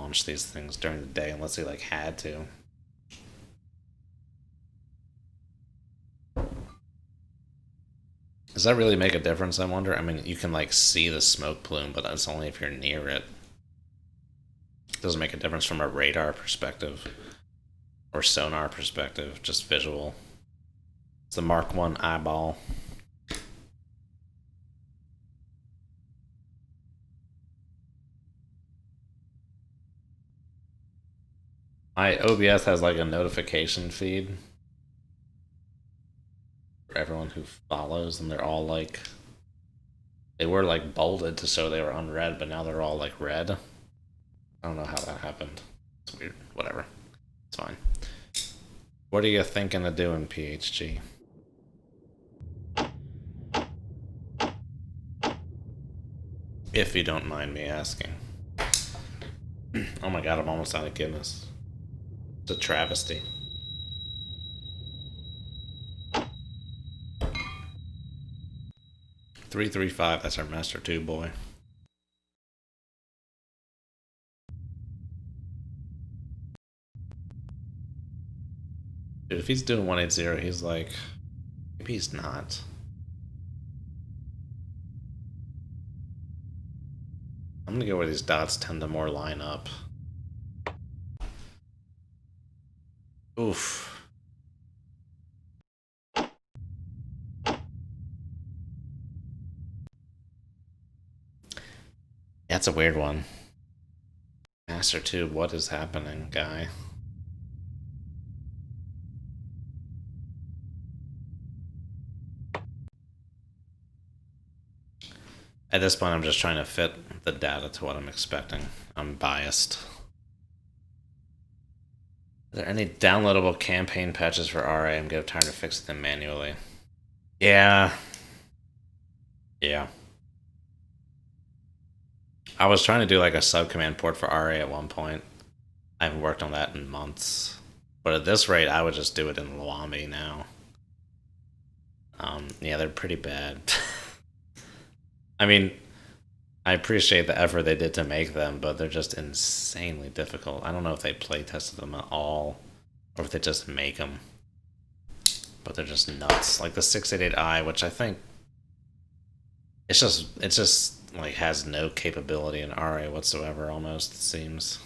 launch these things during the day unless he like had to. Does that really make a difference, I wonder? I mean, you can like see the smoke plume, but it's only if you're near it. It doesn't make a difference from a radar perspective or sonar perspective, just visual. It's the Mark 1 eyeball. My OBS has like a notification feed for everyone who follows, and they're all like, they were like bolded to show they were unread, but now they're all like red. I don't know how that happened. It's weird. Whatever. It's fine. What are you thinking of doing, PHG? If you don't mind me asking. Oh my god, I'm almost out of Guinness. It's a travesty. $335, that's our Master 2 boy. Dude, if he's doing 180, he's like... Maybe he's not. I'm gonna go where these dots tend to more line up. Oof. That's a weird one. Master 2, what is happening, guy? At this point, I'm just trying to fit the data to what I'm expecting. I'm biased. Are there any downloadable campaign patches for RA? I'm getting tired of fixing them manually. Yeah. Yeah. I was trying to do like a subcommand port for RA at one point. I haven't worked on that in months. But at this rate, I would just do it in Lwami now. Yeah, they're pretty bad. I mean, I appreciate the effort they did to make them, but they're just insanely difficult. I don't know if they play tested them at all, or if they just make them. But they're just nuts. Like the 688i, which I think it's just like has no capability in RA whatsoever. Almost, it seems,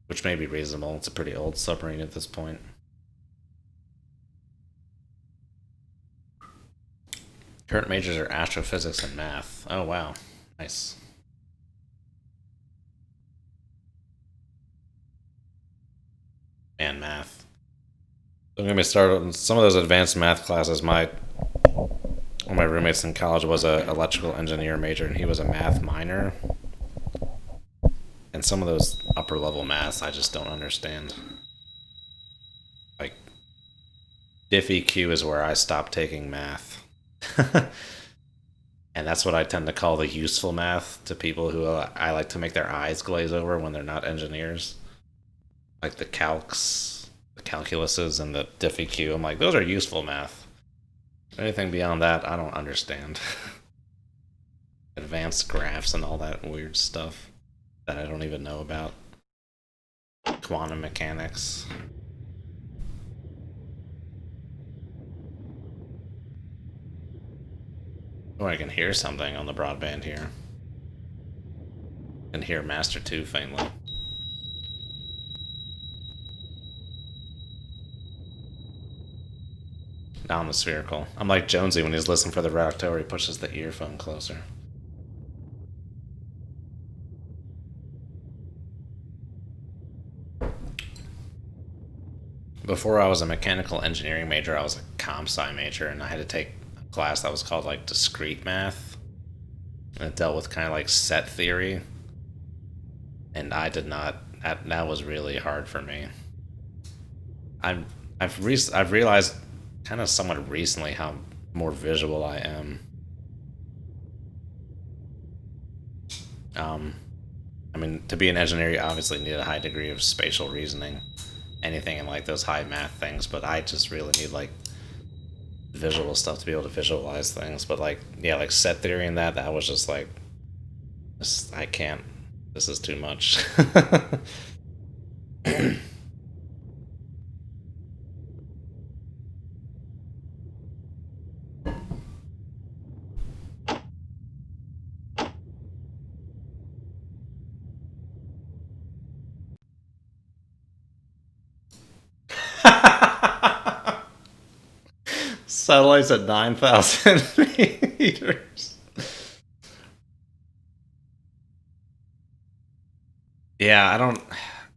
which may be reasonable. It's a pretty old submarine at this point. Current majors are astrophysics and math. Oh, wow. Nice. And math. Don't get me started on some of those advanced math classes. One of my roommates in college was an electrical engineer major, and he was a math minor. And some of those upper level maths I just don't understand. Like, Diff-EQ is where I stopped taking math. And that's what I tend to call the useful math to people who I like to make their eyes glaze over when they're not engineers. Like the calcs, the calculuses, and the Diff-EQ. I'm like, those are useful math. Anything beyond that, I don't understand. Advanced graphs and all that weird stuff that I don't even know about. Quantum mechanics. Oh, I can hear something on the broadband here. I can hear Master 2 faintly. Now I'm the spherical. I'm like Jonesy when he's listening for the reactor, he pushes the earphone closer. Before I was a mechanical engineering major, I was a comp sci major, and I had to take a class that was called like discrete math. And it dealt with kind of like set theory. And I did not. That was really hard for me. I've realized kind of somewhat recently how more visual I am. I mean, to be an engineer, you obviously need a high degree of spatial reasoning. Anything in like those high math things, but I just really need like visual stuff to be able to visualize things. But like, yeah, like set theory and that was just like I can't. This is too much. Satellites at 9,000 meters. Yeah, I don't.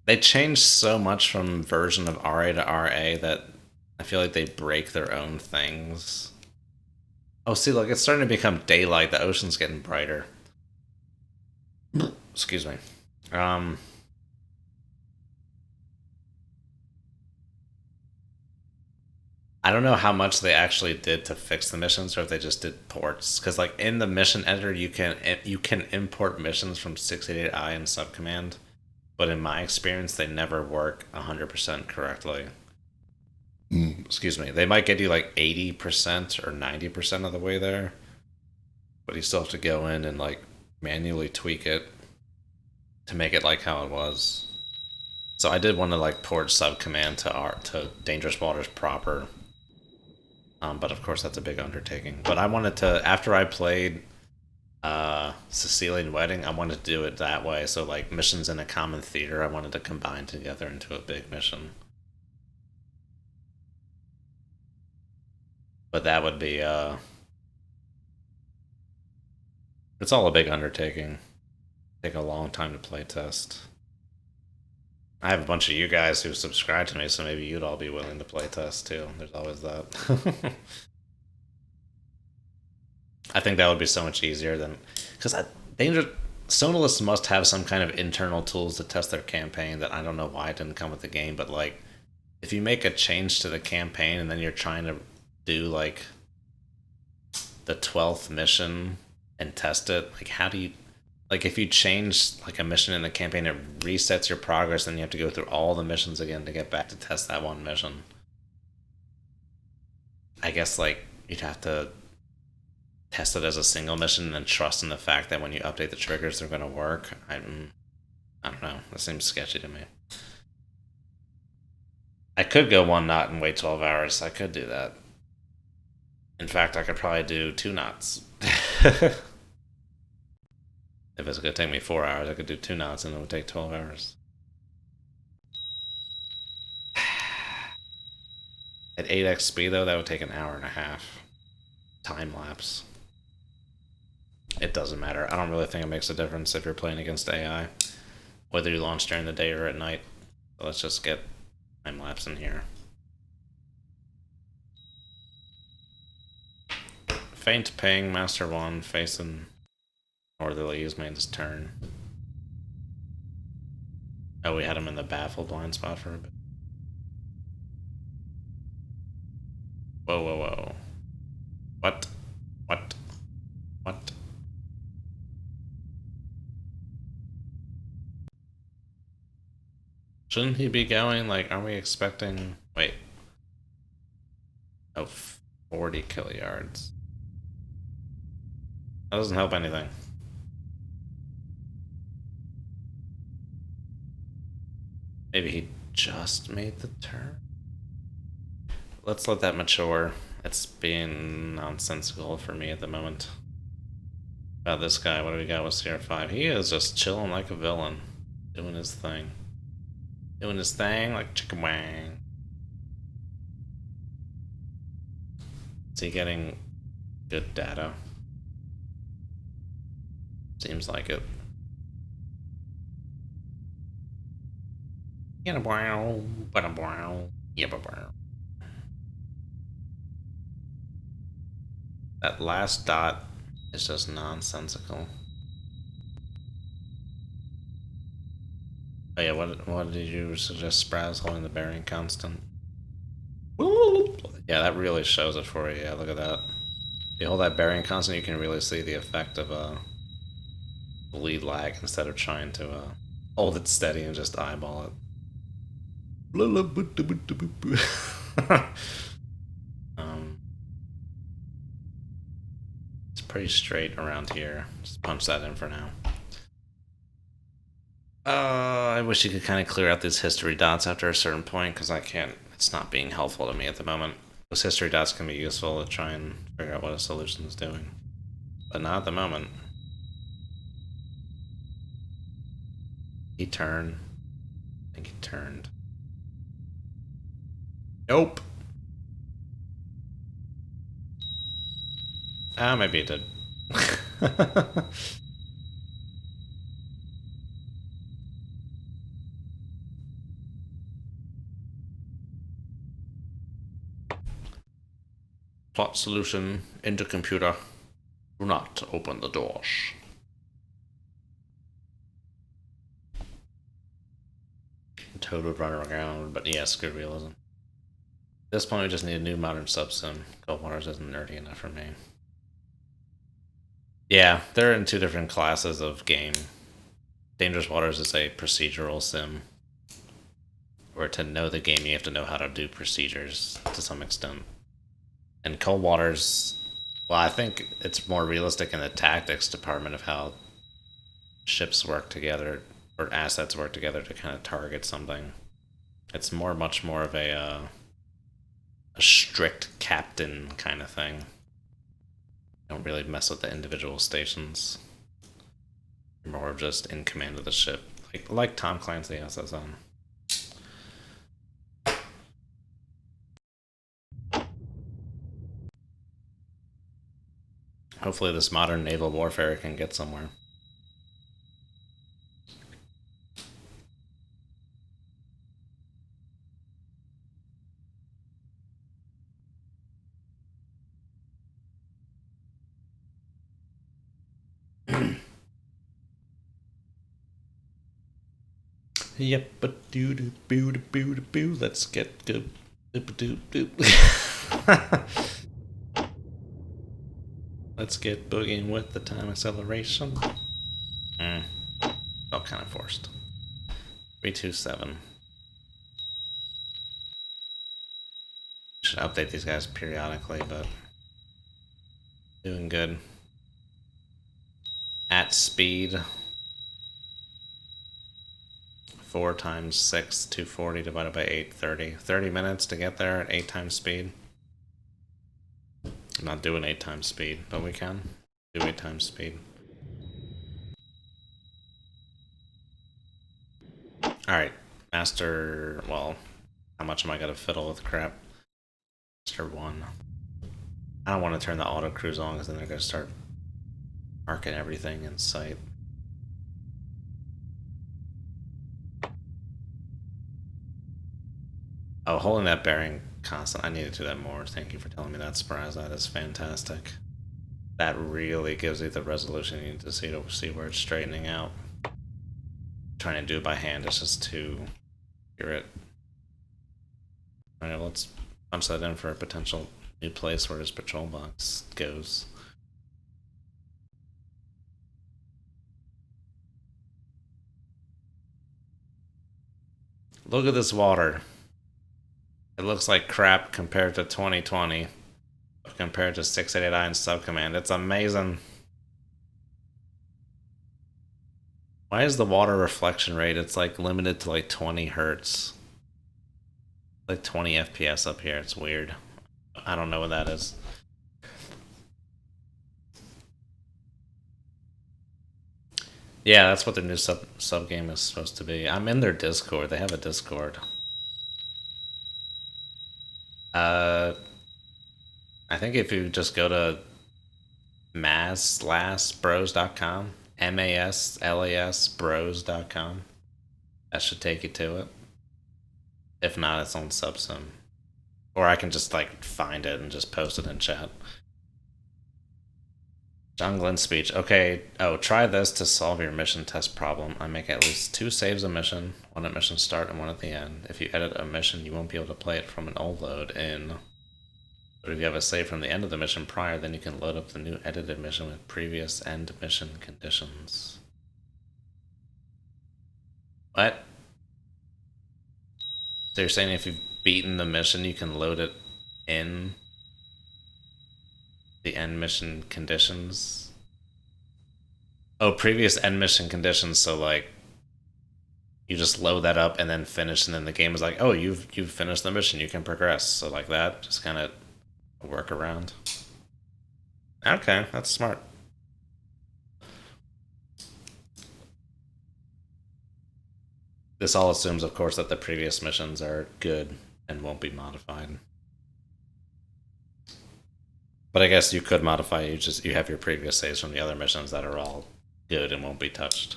They changed so much from version of RA to RA that I feel like they break their own things. Oh, see, look, it's starting to become daylight. The ocean's getting brighter. Excuse me. Um, I don't know how much they actually did to fix the missions, or if they just did ports. Because like in the mission editor, you can import missions from 688i and subcommand, but in my experience, they never work 100% correctly. Excuse me. They might get you like 80% or 90% of the way there, but you still have to go in and like manually tweak it to make it like how it was. So I did want to like port subcommand to Dangerous Waters proper. But of course that's a big undertaking. But I wanted to, after I played Sicilian Wedding, I wanted to do it that way. So like missions in a common theater, I wanted to combine together into a big mission. But that would be it's all a big undertaking. Take a long time to play test. I have a bunch of you guys who subscribe to me, so maybe you'd all be willing to play test too. There's always that. I think that would be so much easier than because Danger Sonalist must have some kind of internal tools to test their campaign that I don't know why it didn't come with the game. But like, if you make a change to the campaign and then you're trying to do like the 12th mission and test it, like how do you like if you change like a mission in the campaign, it resets your progress, and you have to go through all the missions again to get back to test that one mission. I guess like you'd have to test it as a single mission and then trust in the fact that when you update the triggers, they're going to work. I don't know. That seems sketchy to me. I could go 1 knot and wait 12 hours. I could do that. In fact, I could probably do 2 knots. If it's going to take me 4 hours, I could do 2 knots and it would take 12 hours. At 8x speed, though, that would take an hour and a half. Time lapse. It doesn't matter. I don't really think it makes a difference if you're playing against AI, whether you launch during the day or at night. So let's just get time lapse in here. Faint ping, Master 1, facing northerly. He's made his turn. Oh, we had him in the baffle blind spot for a bit. Whoa, whoa, whoa. What? What? What? Shouldn't he be going? Like, are we expecting... Wait. Oh, 40 kiloyards. That doesn't help anything. Maybe he just made the turn? Let's let that mature. It's being nonsensical for me at the moment. About this guy, what do we got with CR5? He is just chilling like a villain. Doing his thing. Doing his thing like chicka wang. Is he getting good data? Seems like it. That last dot is just nonsensical. Oh yeah, what did you suggest? Spraz holding the bearing constant? Yeah, that really shows it for you. Yeah, look at that. If you hold that bearing constant, you can really see the effect of bleed lag instead of trying to hold it steady and just eyeball it. It's pretty straight around here. Just punch that in for now. I wish you could kind of clear out these history dots after a certain point, because I can't. It's not being helpful to me at the moment. Those history dots can be useful to try and figure out what a solution is doing, but not at the moment. He turned. I think he turned. Nope. Ah, maybe he did. Plot solution into computer. Do not open the doors. Toad would run around, but yes, good realism. At this point, we just need a new modern subsim. Cold Waters isn't nerdy enough for me. Yeah, they're in two different classes of game. Dangerous Waters is a procedural sim, where to know the game, you have to know how to do procedures to some extent. And Cold Waters, well, I think it's more realistic in the tactics department of how ships work together or assets work together to kind of target something. It's much more of a strict captain kind of thing. Don't really mess with the individual stations. You're more of just in command of the ship, like Tom Clancy has us on. Hopefully, this modern naval warfare can get somewhere. Yep, but do do boo boo boo. Let's get good. Let's get boogieing with the time acceleration. Felt kind of forced. 327. Should update these guys periodically, but doing good. At speed. 4 times 6, 240 divided by 8, 30. 30 minutes to get there at 8 times speed. I'm not doing 8 times speed, but we can do 8 times speed. Alright, Master, well, how much am I gonna fiddle with crap? Master 1. I don't want to turn the auto cruise on because then they're gonna start marking everything in sight. Oh, holding that bearing constant. I need to do that more. Thank you for telling me that, Surprise. That is fantastic. That really gives you the resolution you need to see where it's straightening out. Trying to do it by hand is just too accurate. Alright, let's punch that in for a potential new place where his patrol box goes. Look at this water. It looks like crap compared to 2020. Compared to 689 Subcommand. It's amazing. Why is the water reflection rate? It's like limited to like 20 hertz. Like 20 FPS up here. It's weird. I don't know what that is. Yeah, that's what their new sub game is supposed to be. I'm in their Discord. They have a Discord. I think if you just go to maslasbros.com, maslasbros.com, that should take you to it. If not, it's on Subsim. Or I can just like find it and just post it in chat. John Glenn's speech. Okay, try this to solve your mission test problem. I make at least 2 saves a mission, one at mission start and one at the end. If you edit a mission, you won't be able to play it from an old load in. But if you have a save from the end of the mission prior, then you can load up the new edited mission with previous end mission conditions. What? So you're saying if you've beaten the mission, you can load it in the end mission conditions? Oh, previous end mission conditions, so like you just load that up and then finish, and then the game is like, oh, you've finished the mission, you can progress. So like that, just kind of work around. Okay, that's smart. This all assumes, of course, that the previous missions are good and won't be modified. But I guess you could modify. You have your previous saves from the other missions that are all good and won't be touched.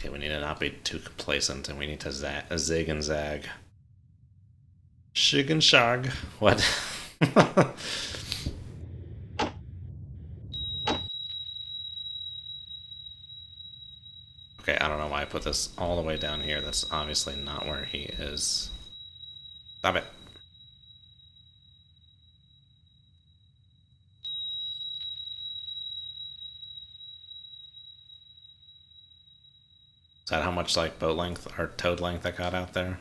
Okay, we need to not be too complacent, and we need to zig and zag. Shig and shag. What? Okay, I don't know why I put this all the way down here. That's obviously not where he is. Stop it. Is that how much like boat length or toad length I got out there?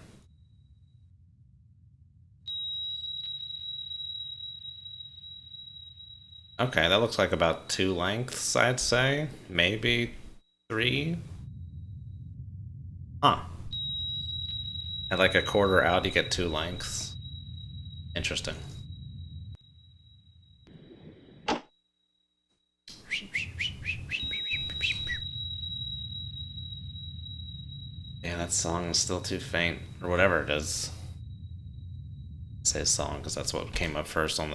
Okay, that looks like about 2 lengths, I'd say. Maybe 3? Huh. At like a quarter out, you get 2 lengths. Interesting. Yeah, that song is still too faint. Or whatever it is. I say song because that's what came up first on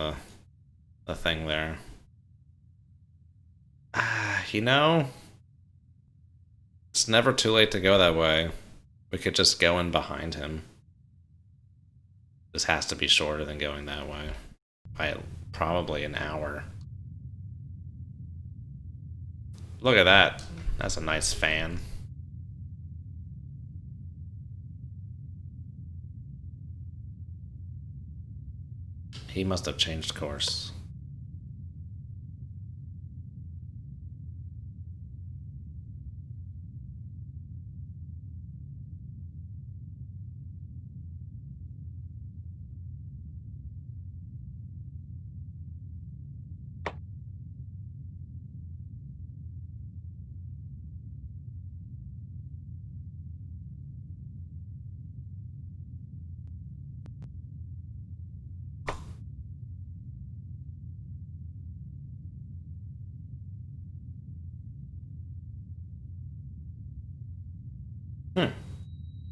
the thing there. Ah, you know, it's never too late to go that way. We could just go in behind him. This has to be shorter than going that way. By probably an hour. Look at that. That's a nice fan. He must have changed course.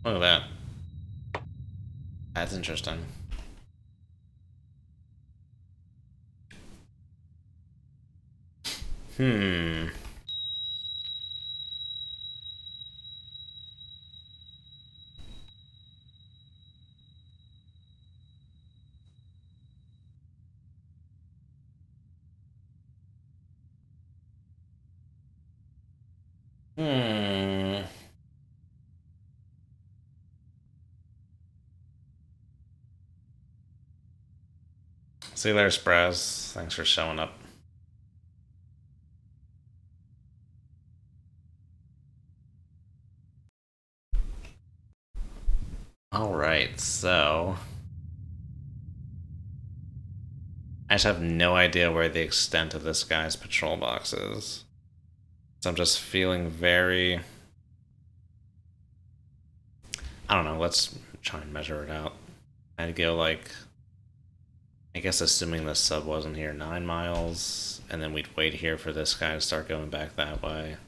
Look at that. That's interesting. Hmm. Hmm. See you later, Spraz. Thanks for showing up. Alright, so I just have no idea where the extent of this guy's patrol box is. So I'm just feeling very... I don't know, let's try and measure it out. I'd go like... I guess assuming the sub wasn't here, 9 miles, and then we'd wait here for this guy to start going back that way.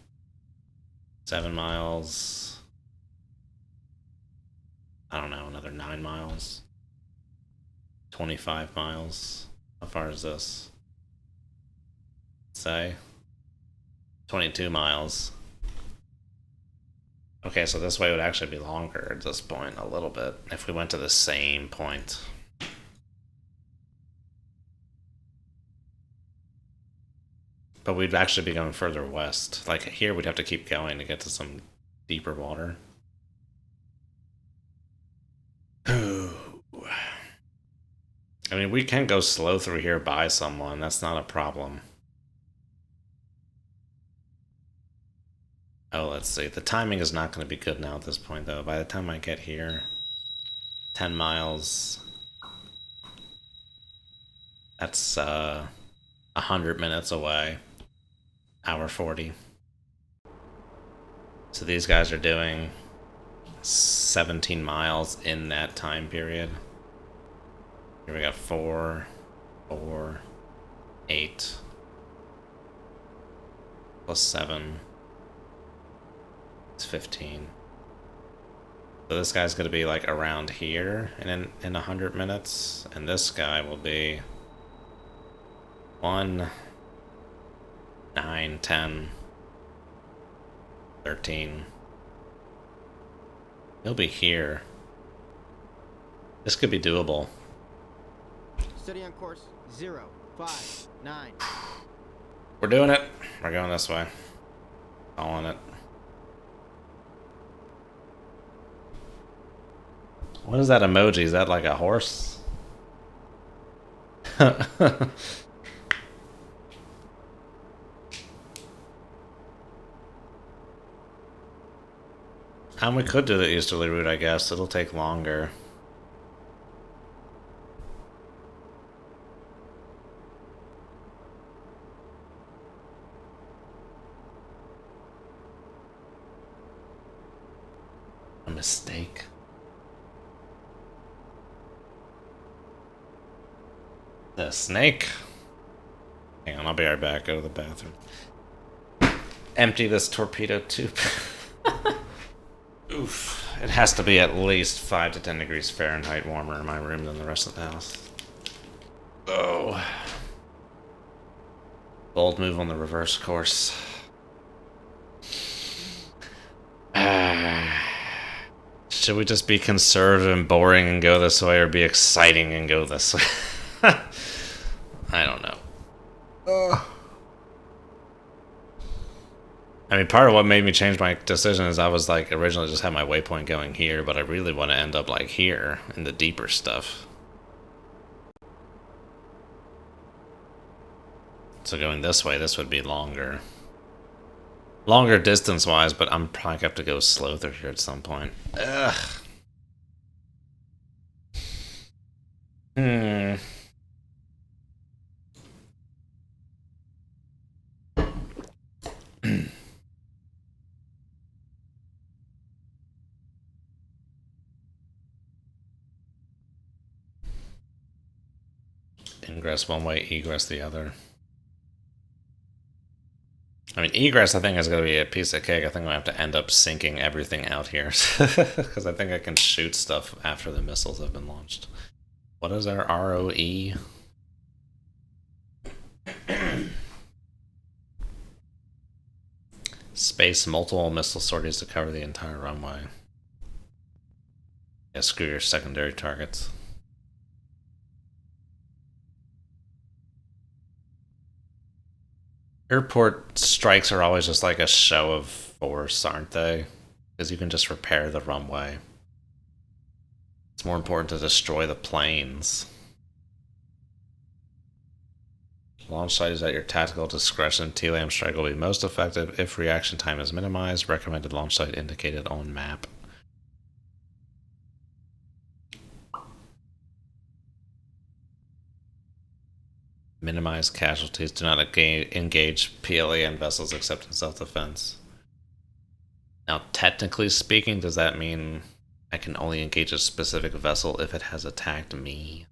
7 miles. I don't know, another 9 miles. 25 miles. How far is this? Say 22 miles. Okay, so this way would actually be longer at this point a little bit if we went to the same point. But we'd actually be going further west. Like here we'd have to keep going to get to some deeper water. I mean, we can go slow through here by someone. That's not a problem. Oh, let's see. The timing is not going to be good now at this point, though. By the time I get here, 10 miles. That's 100 minutes away. Hour 40. So these guys are doing 17 miles in that time period. Here we got 4, 4, 8, plus 7. It's 15. So this guy's going to be like around here in 100 minutes. And this guy will be 1, 9, 10, 13. He'll be here. This could be doable. Steady on course 0, 5, 9. We're doing it. We're going this way. Following it. What is that emoji? Is that like a horse? And we could do the easterly route, I guess. It'll take longer. A mistake. The snake. Hang on, I'll be right back. Go to the bathroom. Empty this torpedo tube. Oof. It has to be at least 5 to 10 degrees Fahrenheit warmer in my room than the rest of the house. Oh. Bold move on the reverse course. Should we just be conservative and boring and go this way, or be exciting and go this way? I don't know. I mean, part of what made me change my decision is I was like, originally just had my waypoint going here, but I really want to end up like here in the deeper stuff. So going this way, this would be longer. Longer distance-wise, but I'm probably going to have to go slow through here at some point. Ugh. Ingress one way, egress the other. I mean, egress I think is going to be a piece of cake. I think I'm going to have to end up sinking everything out here. Because I think I can shoot stuff after the missiles have been launched. What is our ROE? Space multiple missile sorties to cover the entire runway. Yeah, screw your secondary targets. Airport strikes are always just like a show of force, aren't they? Because you can just repair the runway. It's more important to destroy the planes. Launch site is at your tactical discretion. TLAM strike will be most effective if reaction time is minimized. Recommended launch site indicated on map. Minimize casualties. Do not engage PLAN vessels except in self-defense. Now, technically speaking, does that mean I can only engage a specific vessel if it has attacked me?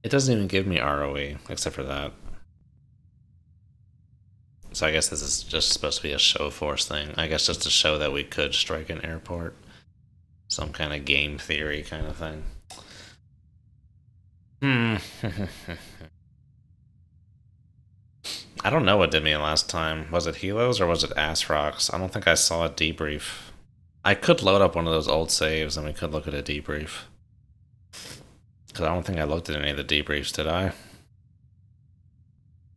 It doesn't even give me ROE, except for that. So I guess this is just supposed to be a show force thing. I guess just to show that we could strike an airport. Some kind of game theory kind of thing. I don't know what did me last time. Was it Helos or was it Ass Rocks? I don't think I saw a debrief. I could load up one of those old saves and we could look at a debrief. Because I don't think I looked at any of the debriefs, did I?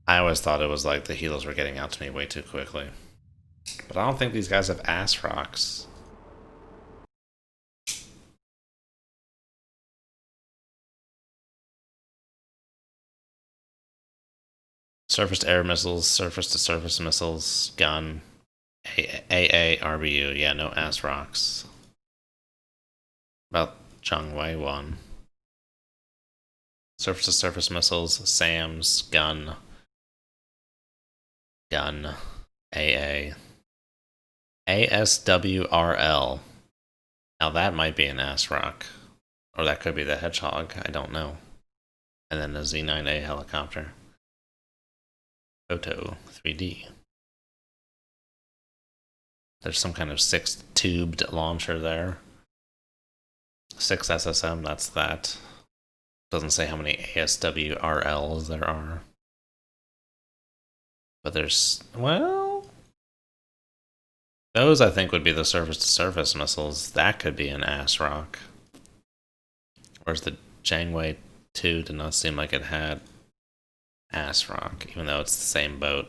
I always thought it was like the Helos were getting out to me way too quickly. But I don't think these guys have Ass Rocks. Surface-to-air missiles, surface-to-surface missiles, gun, AA, RBU. Yeah, no Ass Rocks. About Changwei 1. Surface-to-surface missiles, SAMs, gun, AA. ASWRL. Now that might be an ass rock. Or that could be the Hedgehog. I don't know. And then the Z9A helicopter. Photo 3D. There's some kind of 6-tubed launcher there. 6 SSM, that's that. Doesn't say how many ASWRLs there are. But there's, well, those I think would be the surface-to-surface missiles. That could be an ass rock. Whereas the Jangwei 2 did not seem like it had ass rock, even though it's the same boat.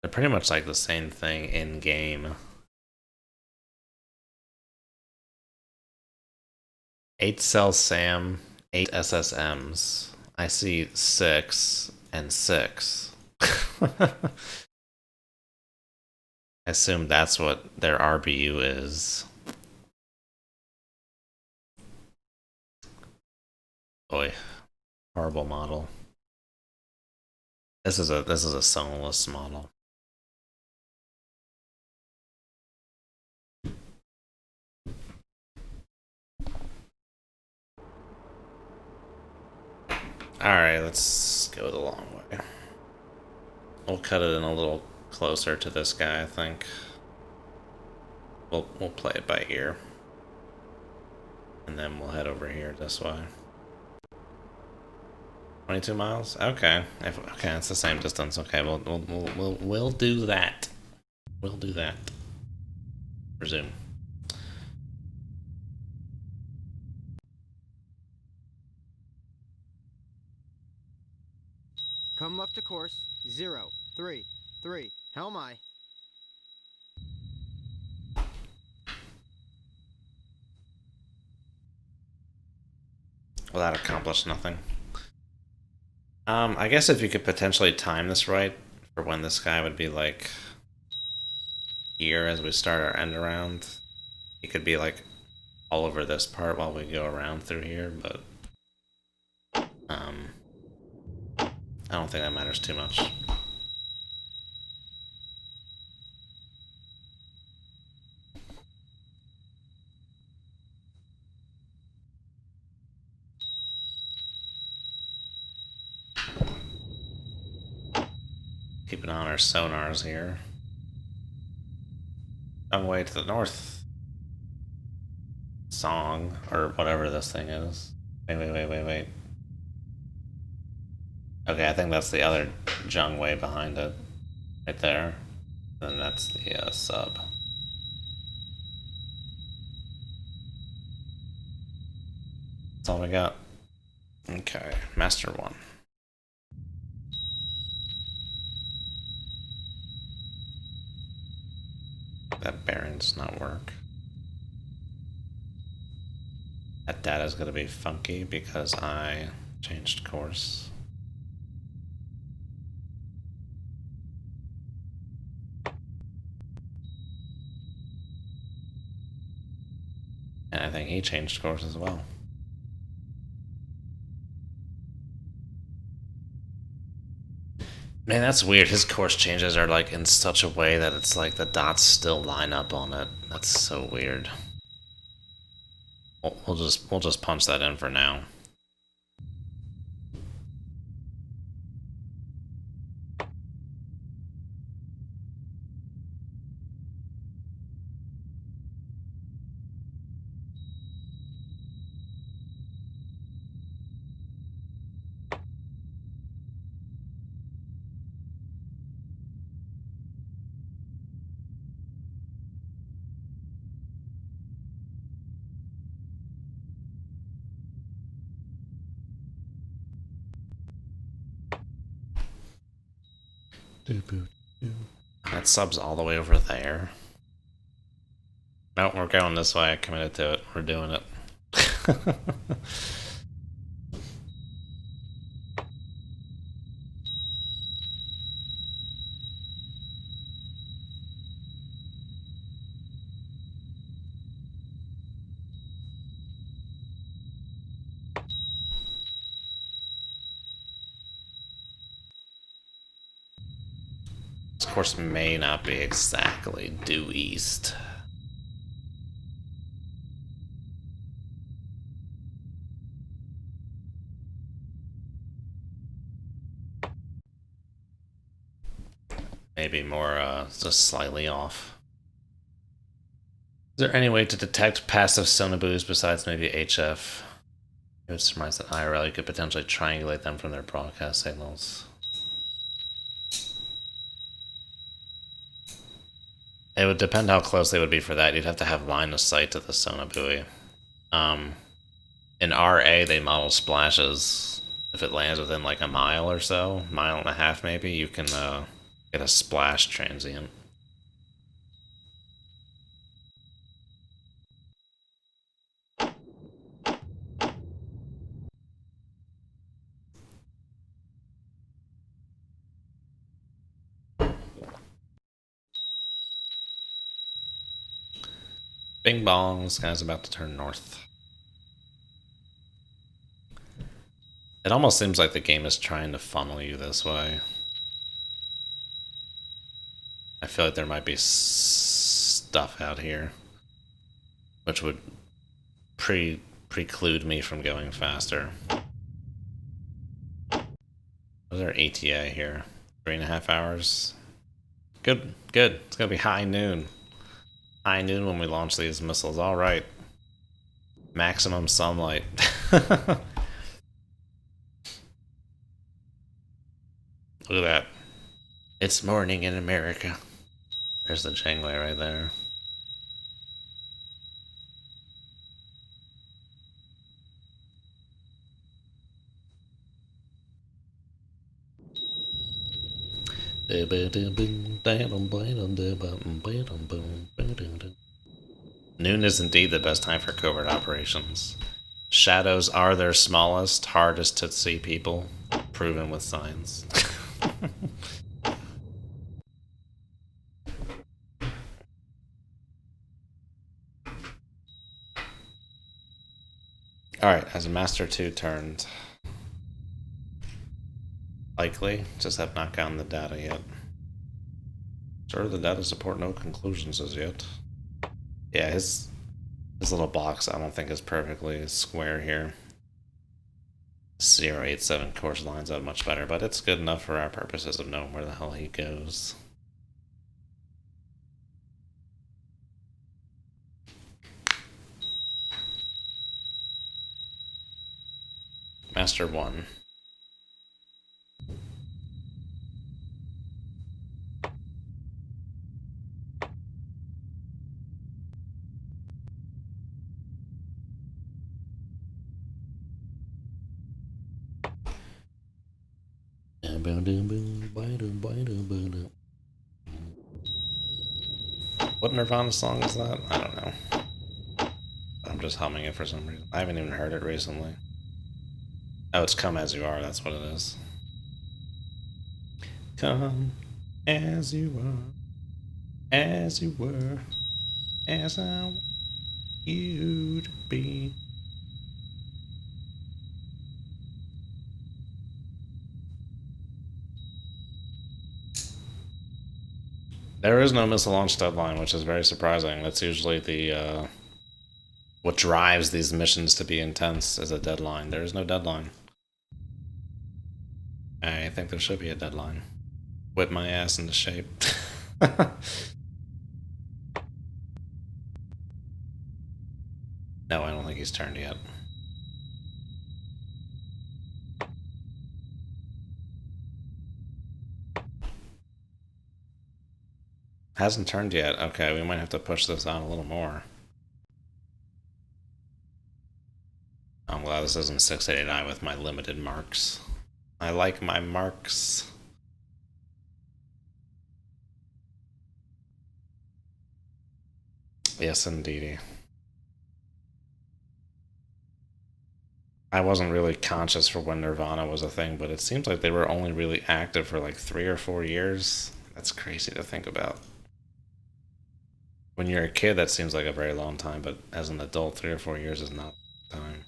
They're pretty much like the same thing in game. 8-cell SAM, 8 SSMs. I see 6 and 6. I assume that's what their RBU is. Boy, horrible model. This is a sonaless model. Alright, let's go the long way. We'll cut it in a little closer to this guy, I think. We'll play it by ear. And then we'll head over here this way. 22 miles? Okay. Okay, it's the same distance. Okay, we'll do that. We'll do that. Resume. Come left to course 033. Helm aye. Well, that accomplished nothing. I guess if you could potentially time this right for when this guy would be like here as we start our end around, he could be like all over this part while we go around through here, but I don't think that matters too much. Keeping on our sonars here. On way to the north. Song, or whatever this thing is. Wait. Okay, I think that's the other Jungwei behind it. Right there. And that's the sub. That's all we got. Okay, Master 1. That bearing does not work. That data is going to be funky because I changed course. And I think he changed course as well. Man, that's weird. His course changes are like in such a way that it's like the dots still line up on it. That's so weird. We'll just punch that in for now. That sub's all the way over there. Nope, we're going this way. I committed to it. We're doing it. This course may not be exactly due east. Maybe more, just slightly off. Is there any way to detect passive sonobus besides maybe HF? It would surmise that IRL you could potentially triangulate them from their broadcast signals. It would depend how close they would be for that. You'd have to have line of sight to the sonobuoy. In RA, they model splashes. If it lands within like a mile or so, mile and a half maybe, you can get a splash transient. Bing bong, this guy's about to turn north. It almost seems like the game is trying to funnel you this way. I feel like there might be stuff out here which would preclude me from going faster. What's our ATA here? 3.5 hours? Good, good. It's gonna be high noon. High noon when we launch these missiles. Alright. Maximum sunlight. Look at that. It's morning in America. There's the Janeway right there. Noon is indeed the best time for covert operations. Shadows are their smallest, hardest to see people, proven with science. Alright, has Master 2 turned? Likely, just have not gotten the data yet. Sure, the data support no conclusions as yet. Yeah, his little box I don't think is perfectly square here. 087 course lines up much better, but it's good enough for our purposes of knowing where the hell he goes. Master 1. What Nirvana song is that? I don't know. I'm just humming it for some reason. I haven't even heard it recently. Oh, it's Come As You Are, that's what it is. Come as you are, as you were, as I want you to be. There is no missile launch deadline, which is very surprising. That's usually the what drives these missions to be intense is a deadline. There is no deadline. I think there should be a deadline. Whip my ass into shape. No, I don't think he's turned yet. Hasn't turned yet. Okay, we might have to push this out a little more. I'm glad this isn't 689 with my limited marks. I like my marks. Yes, indeedy. I wasn't really conscious for when Nirvana was a thing, but it seems like they were only really active for like 3 or 4 years. That's crazy to think about. When you're a kid, that seems like a very long time, but as an adult, 3 or 4 years is not time.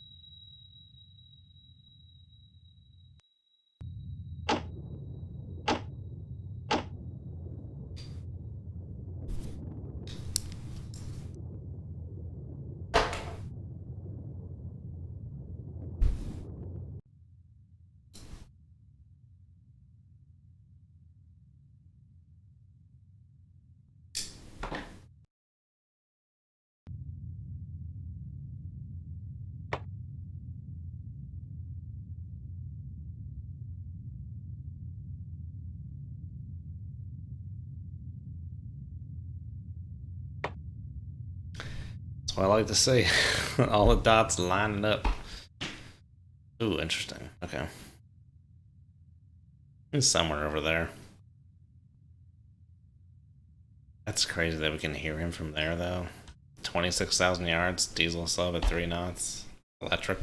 That's what I like to see. All the dots lining up. Ooh, interesting. Okay. He's somewhere over there. That's crazy that we can hear him from there, though. 26,000 yards, diesel sub at 3 knots. Electric.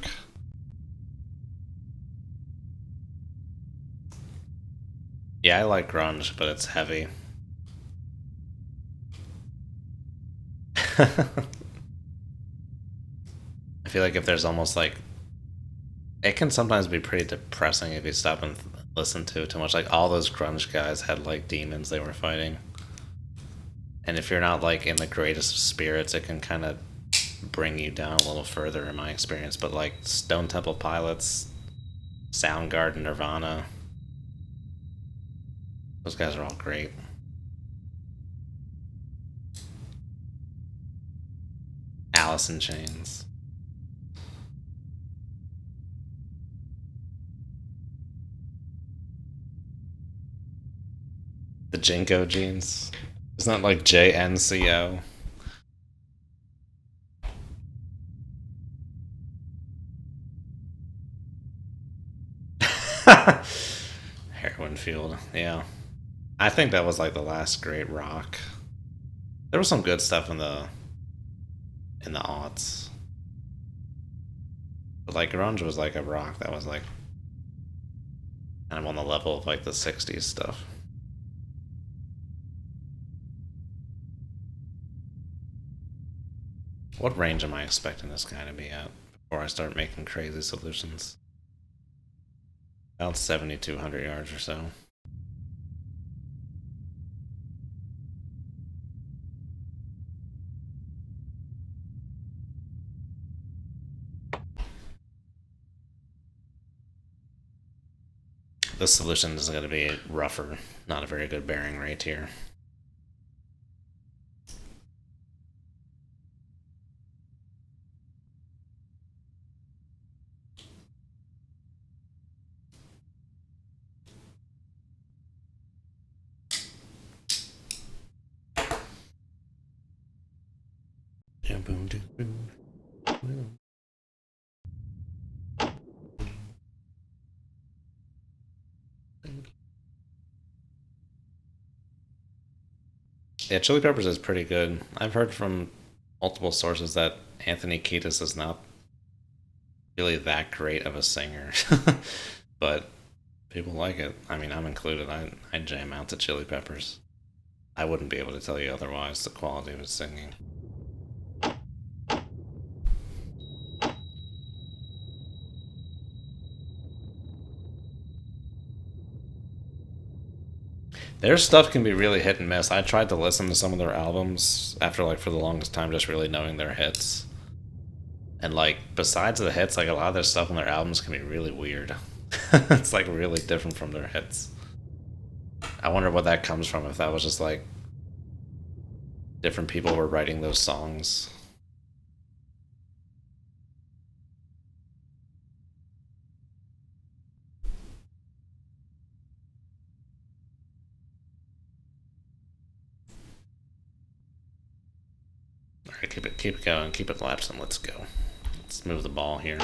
Yeah, I like grunge, but it's heavy. I feel like if there's almost like... It can sometimes be pretty depressing if you stop and listen to it too much. Like, all those grunge guys had, like, demons they were fighting. And if you're not, like, in the greatest of spirits, it can kind of bring you down a little further in my experience. But, like, Stone Temple Pilots, Soundgarden, Nirvana... Those guys are all great. Alice in Chains. The Jinko jeans. It's not like JNCO. Heroin Field, yeah. I think that was like the last great rock. There was some good stuff in the aughts. But like grunge was like a rock that was like kind of on the level of like the 60s stuff. What range am I expecting this guy to be at before I start making crazy solutions? About 7,200 yards or so. This solution is going to be rougher, not a very good bearing rate here. Yeah, Chili Peppers is pretty good. I've heard from multiple sources that Anthony Kiedis is not really that great of a singer, but people like it. I mean, I'm included. I jam out to Chili Peppers. I wouldn't be able to tell you otherwise, the quality of his singing. Their stuff can be really hit and miss. I tried to listen to some of their albums after, like, for the longest time, just really knowing their hits. And, like, besides the hits, like, a lot of their stuff on their albums can be really weird. It's, like, really different from their hits. I wonder what that comes from, if that was just, like, different people were writing those songs. Alright, keep it going, keep it lapsing, let's go. Let's move the ball here.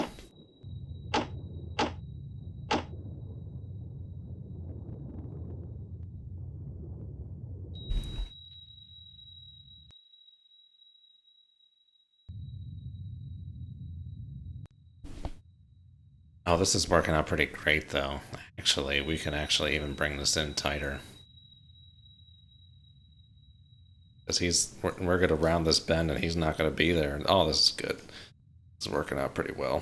Oh, this is working out pretty great, though. Actually, we can actually even bring this in tighter. Because we're going to round this bend and he's not going to be there. Oh, this is good. It's working out pretty well.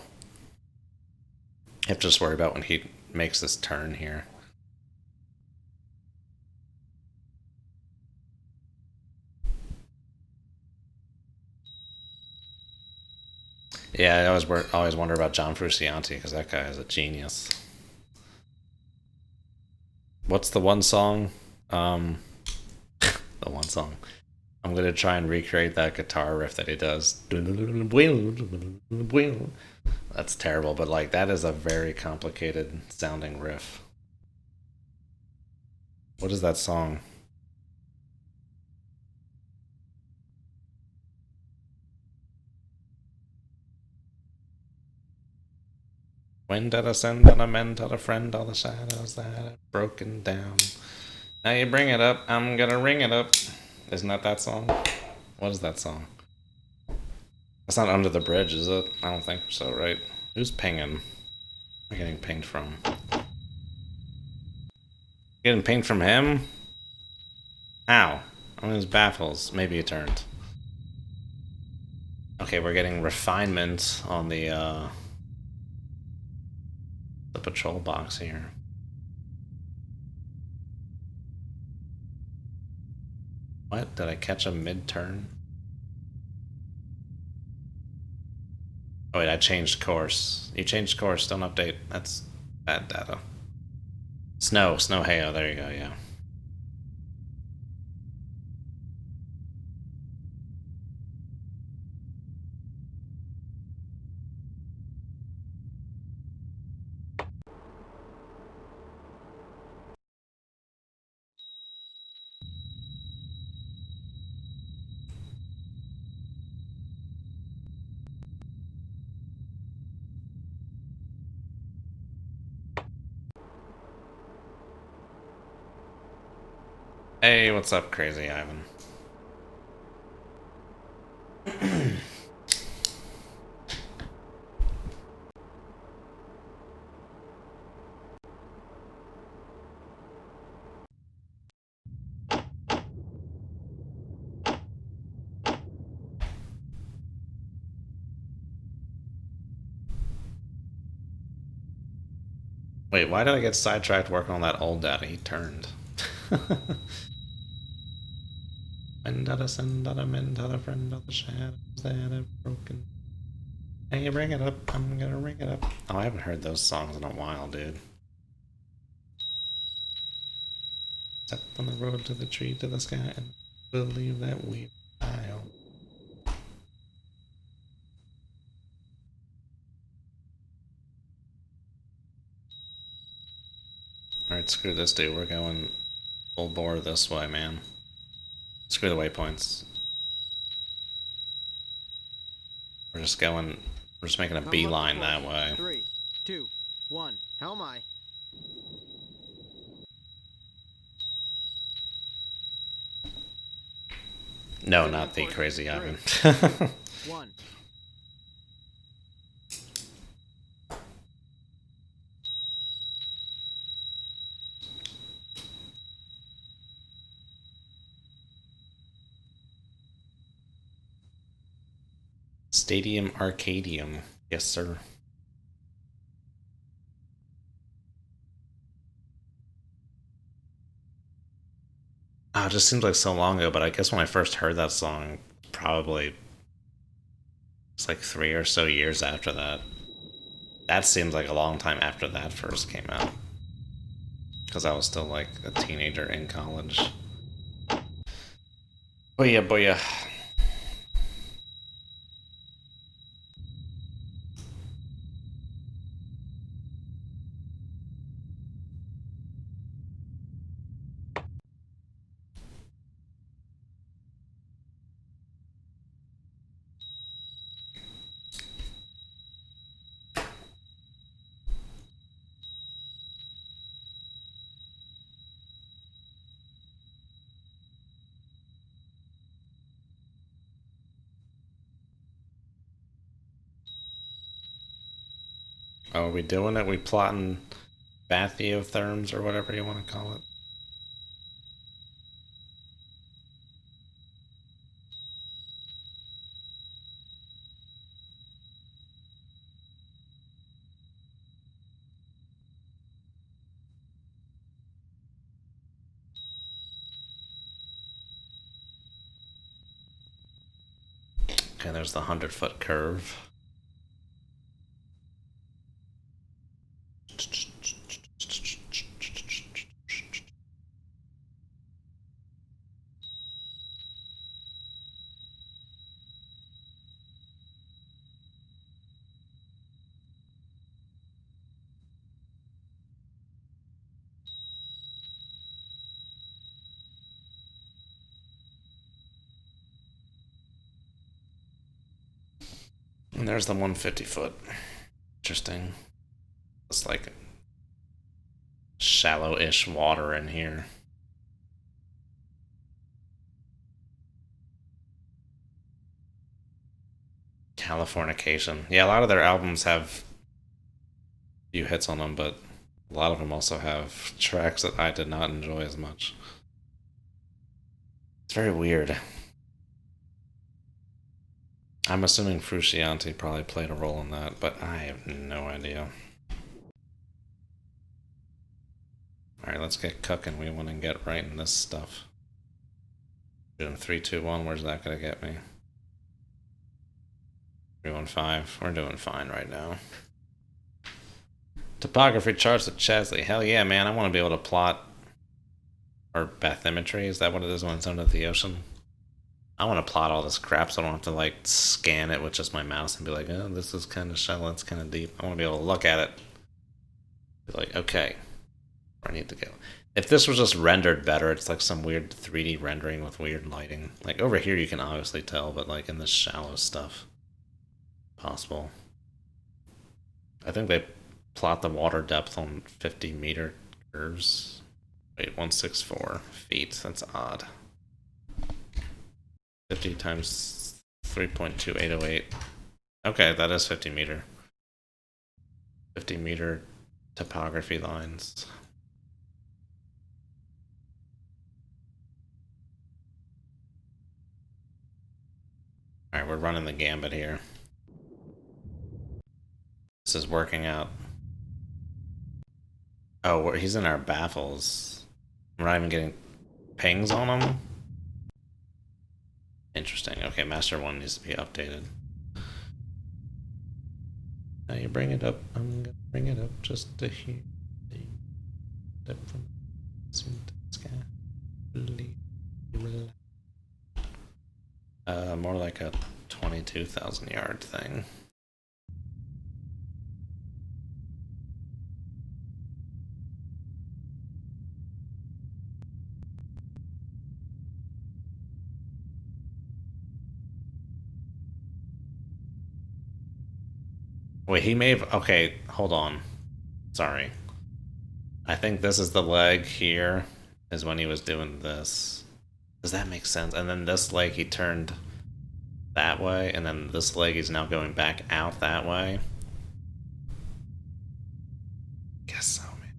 You have to just worry about when he makes this turn here. Yeah, I always wonder about John Frusciante, because that guy is a genius. What's the one song? The one song. I'm gonna try and recreate that guitar riff that he does. That's terrible, but like that is a very complicated sounding riff. What is that song? When did I send on a men, tell a friend all the shadows that have broken down. Now you bring it up, I'm gonna ring it up. Isn't that song? What is that song? That's not Under the Bridge, is it? I don't think so, right? Who's pinging? I'm getting pinged from. Getting pinged from him? How? I'm in his baffles. Maybe it turned. Okay, we're getting refinement on the patrol box here. What? Did I catch a mid-turn? Oh wait, I changed course. You changed course, don't update. That's bad data. Snow hail, there you go, yeah. Hey, what's up, Crazy Ivan? Wait, why did I get sidetracked working on that old data? He turned. When did I send on a men, tell a friend all the shadows that have broken. Hey, you bring it up, I'm gonna ring it up. Oh, I haven't heard those songs in a while, dude. Step on the road to the tree to the sky and believe that we smile. Alright, screw this dude. We're going full bore this way, man. Screw the waypoints. We're just going... We're just making a beeline that way. 3, 2, 1. How am I? No, not the Crazy Ivan. 1. Stadium Arcadium. Yes, sir. Oh, it just seems like so long ago, but I guess when I first heard that song, probably it's like 3 or so years after that. That seems like a long time after that first came out. Because I was still like a teenager in college. Booyah, booyah. Oh, are we doing it? We plotting bathyotherms or whatever you want to call it? Okay, there's the 100-foot curve. And there's the 150-foot. Interesting. It's like shallow-ish water in here. Californication. Yeah, a lot of their albums have a few hits on them, but a lot of them also have tracks that I did not enjoy as much. It's very weird. I'm assuming Frusciante probably played a role in that, but I have no idea. Alright, let's get cooking. We want to get right in this stuff. Doing 3, 2, 1. Where's that going to get me? 315. We're doing fine right now. Topography charts with Chesley. Hell yeah, man. I want to be able to plot. Or bathymetry. Is that what it is when it's under the ocean? I want to plot all this crap so I don't have to like scan it with just my mouse and be like, oh, this is kind of shallow, it's kind of deep. I want to be able to look at it. Be like, okay, where I need to go. If this was just rendered better, it's like some weird 3D rendering with weird lighting. Like over here you can obviously tell, but like in this shallow stuff, possible. I think they plot the water depth on 50-meter curves. Wait, 164 feet. That's odd. 50 times 3.2808. Okay, that is 50 meter. 50 meter topography lines. Alright, we're running the gambit here. This is working out. Oh, he's in our baffles. We're not even getting pings on him? Interesting. Okay, Master 1 needs to be updated. Now you bring it up. I'm gonna bring it up just to hear the from sky. More like a 22,000 yard thing. Wait, he may have... Okay, hold on. Sorry. I think this is the leg here, is when he was doing this. Does that make sense? And then this leg he turned that way, and then this leg he's now going back out that way. Guess so, man.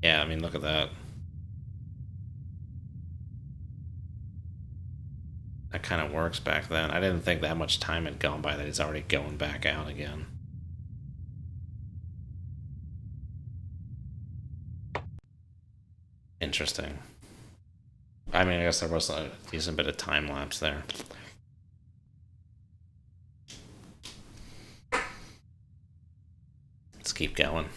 Yeah, I mean, look at that. That kind of works back then. I didn't think that much time had gone by that he's already going back out again. Interesting. I mean, I guess there was a decent bit of time lapse there. Let's keep going.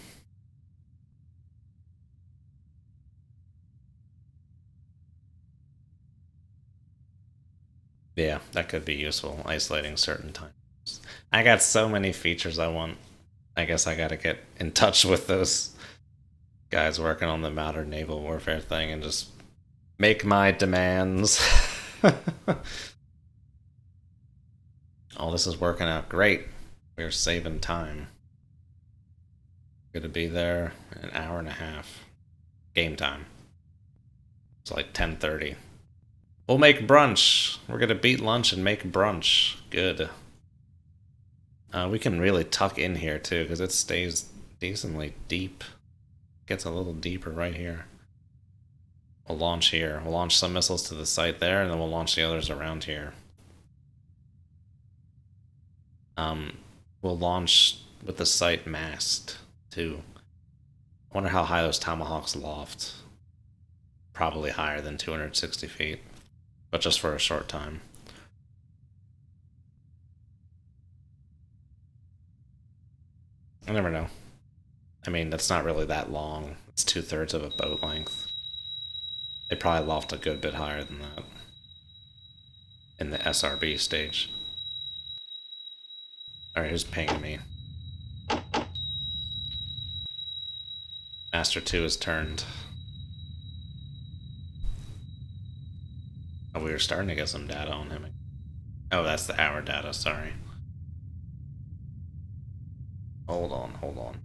Yeah, that could be useful, isolating certain times. I got so many features I want. I guess I gotta get in touch with those guys working on the modern naval warfare thing and just make my demands. Oh, this is working out great. We're saving time. Gonna be there in an hour and a half. Game time. It's like 10:30. We'll make brunch. We're gonna beat lunch and make brunch. Good. We can really tuck in here too, because it stays decently deep. Gets a little deeper right here. We'll launch here. We'll launch some missiles to the site there, and then we'll launch the others around here. We'll launch with the site masked too. I wonder how high those Tomahawks loft. Probably higher than 260 feet. But just for a short time. I never know. I mean, that's not really that long. It's 2/3 of a boat length. They probably loft a good bit higher than that. In the SRB stage. Alright, who's pinging me? Master 2 is turned. Oh, we were starting to get some data on him. Oh, that's the hour data, sorry. Hold on, hold on.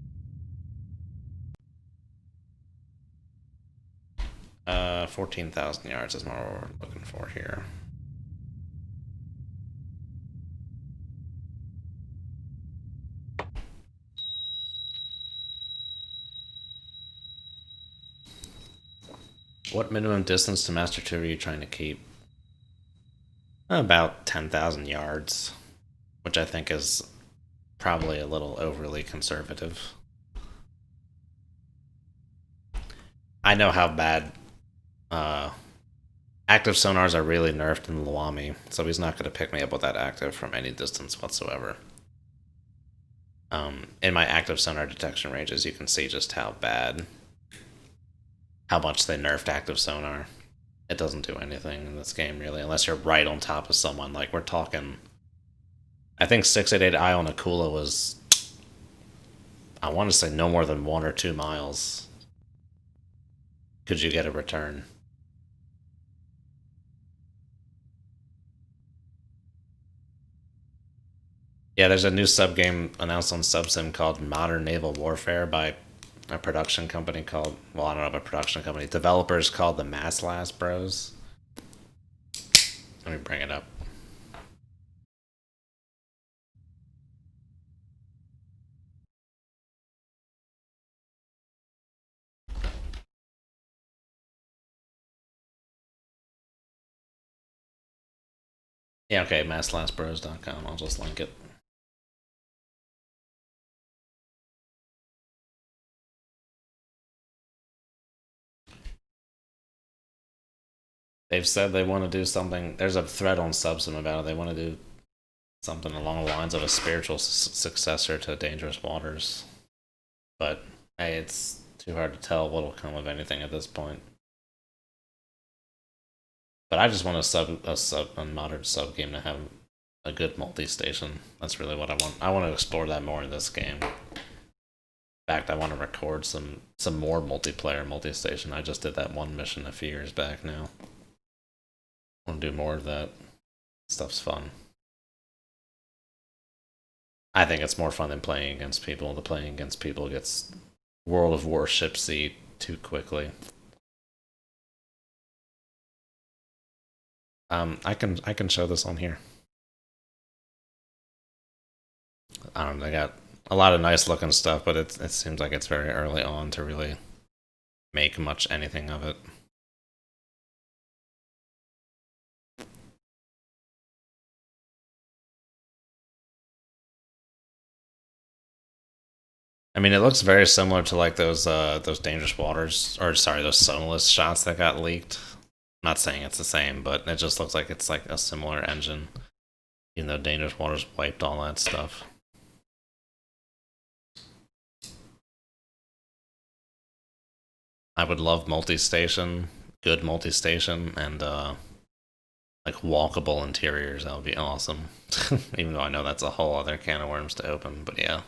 14,000 yards is what we're looking for here. What minimum distance to Master 2 are you trying to keep? About 10,000 yards, which I think is probably a little overly conservative. I know how bad active sonars are really nerfed in Luami, so he's not going to pick me up with that active from any distance whatsoever. In my active sonar detection ranges, you can see just how much they nerfed active sonar. It doesn't do anything in this game, really, unless you're right on top of someone. Like, we're talking... I think 688I on Akula was... I want to say no more than 1 or 2 miles. Could you get a return? Yeah, there's a new sub-game announced on Subsim called Modern Naval Warfare by a production company called... Well, I don't know about production company. Developers called the Masslast Bros. Let me bring it up. Yeah, okay, masslastbros.com. I'll just link it. They've said they want to do something. There's a thread on Subsim about it. They want to do something along the lines of a spiritual successor to Dangerous Waters. But, hey, it's too hard to tell what'll come of anything at this point. But I just want a modern sub game to have a good multi-station. That's really what I want. I want to explore that more in this game. In fact, I want to record some more multiplayer multi-station. I just did that one mission a few years back now. I want to do more of that. Stuff's fun. I think it's more fun than playing against people. The playing against people gets World of Warshipsy too quickly. I can show this on here. I don't know, they got a lot of nice looking stuff, but it seems like it's very early on to really make much anything of it. I mean, it looks very similar to like those Dangerous Waters, or sorry, those Sonalist shots that got leaked. I'm not saying it's the same, but it just looks like it's like a similar engine, even though Dangerous Waters wiped all that stuff. I would love multi-station, good multi-station, and like walkable interiors. That would be awesome. Even though I know that's a whole other can of worms to open, but yeah,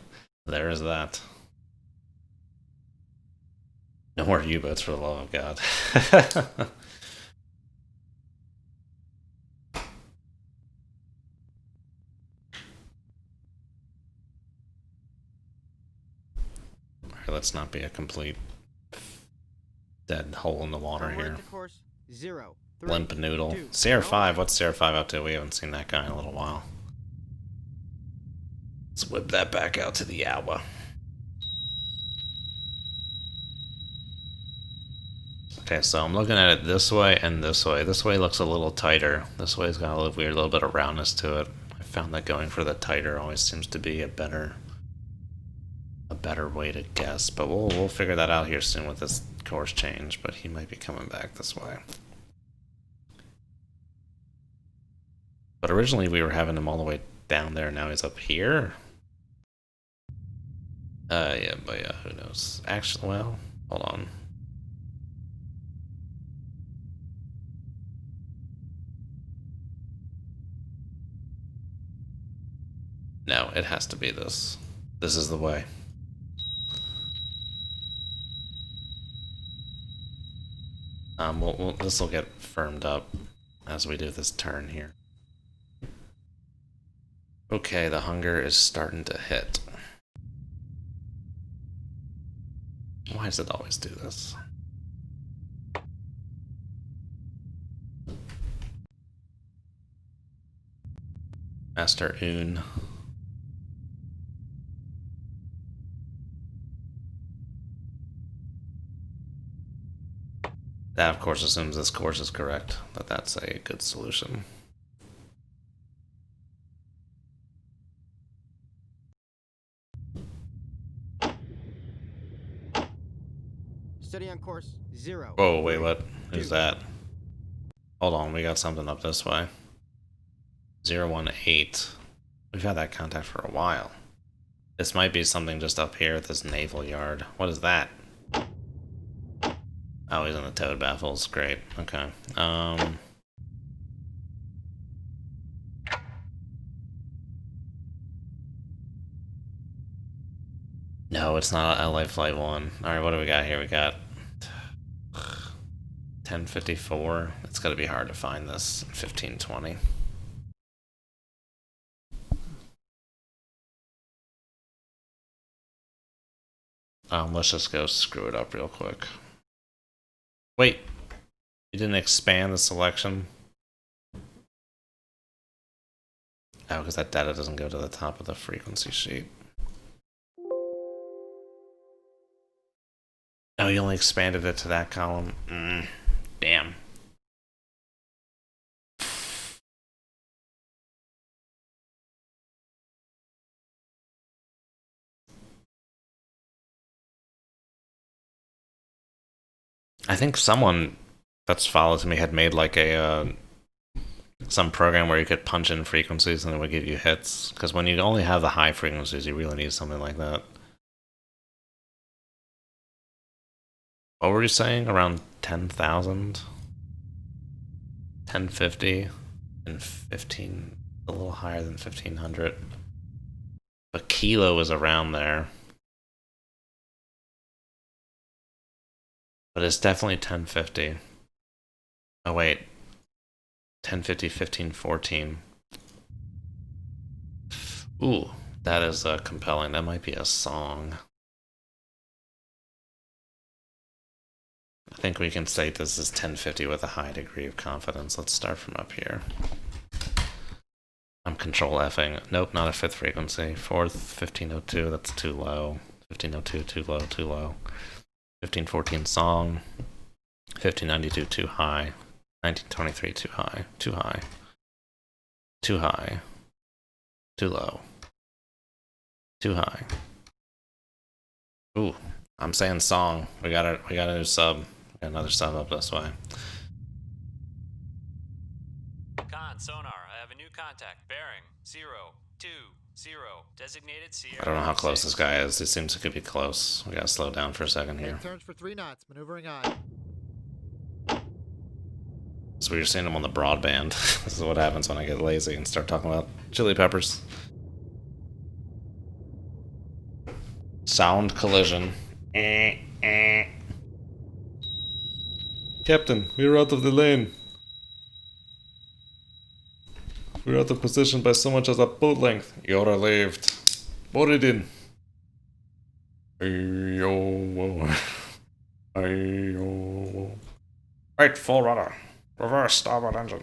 there is that. No more U-boats, for the love of God. Alright, let's not be a complete dead hole in the water here. Course 0, 3, Limp Noodle. 2, CR5, what's CR5 up to? We haven't seen that guy in a little while. Let's whip that back out to the Yawa. Okay, so I'm looking at it this way and this way. This way looks a little tighter. This way's got a little weird, little bit of roundness to it. I found that going for the tighter always seems to be a better way to guess, but we'll figure that out here soon with this course change. But he might be coming back this way. But originally we were having him all the way down there. Now he's up here. Yeah, but yeah, who knows? Actually, well, hold on. No, it has to be this. This is the way. This will get firmed up as we do this turn here. Okay, the hunger is starting to hit. Why does it always do this? Master Un. That, of course, assumes this course is correct, that that's a good solution. Study on course 0. Whoa, wait, what? Who's that? Hold on, we got something up this way. 018. We've had that contact for a while. This might be something just up here at this naval yard. What is that? Oh, he's in the toad baffles. Great. Okay. No, it's not LA Flight 1. Alright, what do we got here? We got 1054. It's gotta be hard to find this. 1520. Let's just go screw it up real quick. Wait, you didn't expand the selection? Oh, because that data doesn't go to the top of the frequency sheet. Oh, you only expanded it to that column? Damn. I think someone that's followed me had made like a some program where you could punch in frequencies and it would give you hits. Because when you only have the high frequencies, you really need something like that. What were you saying? Around 10,000? 1050? And 15, a little higher than 1500. But kilo is around there. But it's definitely 1050. Oh wait. 1050, 1514. Ooh, that is compelling. That might be a song. I think we can state this is 1050 with a high degree of confidence. Let's start from up here. I'm control F'ing. Nope, not a fifth frequency. Fourth, 1502, that's too low. 1502, too low, too low. 1514 song. 1592, too high. 1923, too high, too high. Too high. Too low. Too high. Ooh, I'm saying song. We got a new sub. We got another sub up this way. Con, sonar, I have a new contact. Bearing 020. Designated Sierra. I don't know how close this guy is. It seems it could be close. We gotta slow down for a second here. Turns for 3 knots, maneuvering I. So we're seeing him on the broadband. This is what happens when I get lazy and start talking about chili peppers. Sound collision. Captain, we're out of the lane. We're out of position by so much as a boat length. You're relieved. Board it in. Ayo. Ayo. Right, full rudder. Reverse starboard engine.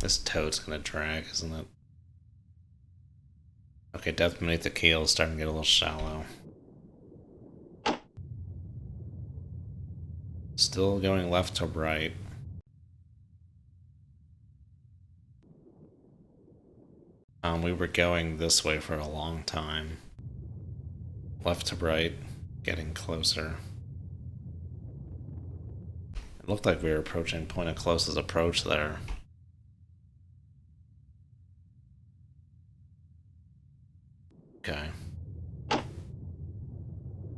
This toad's gonna drag, isn't it? Okay, depth beneath the keel is starting to get a little shallow. Still going left to right. We were going this way for a long time. Left to right, getting closer. It looked like we were approaching point of closest approach there. Okay.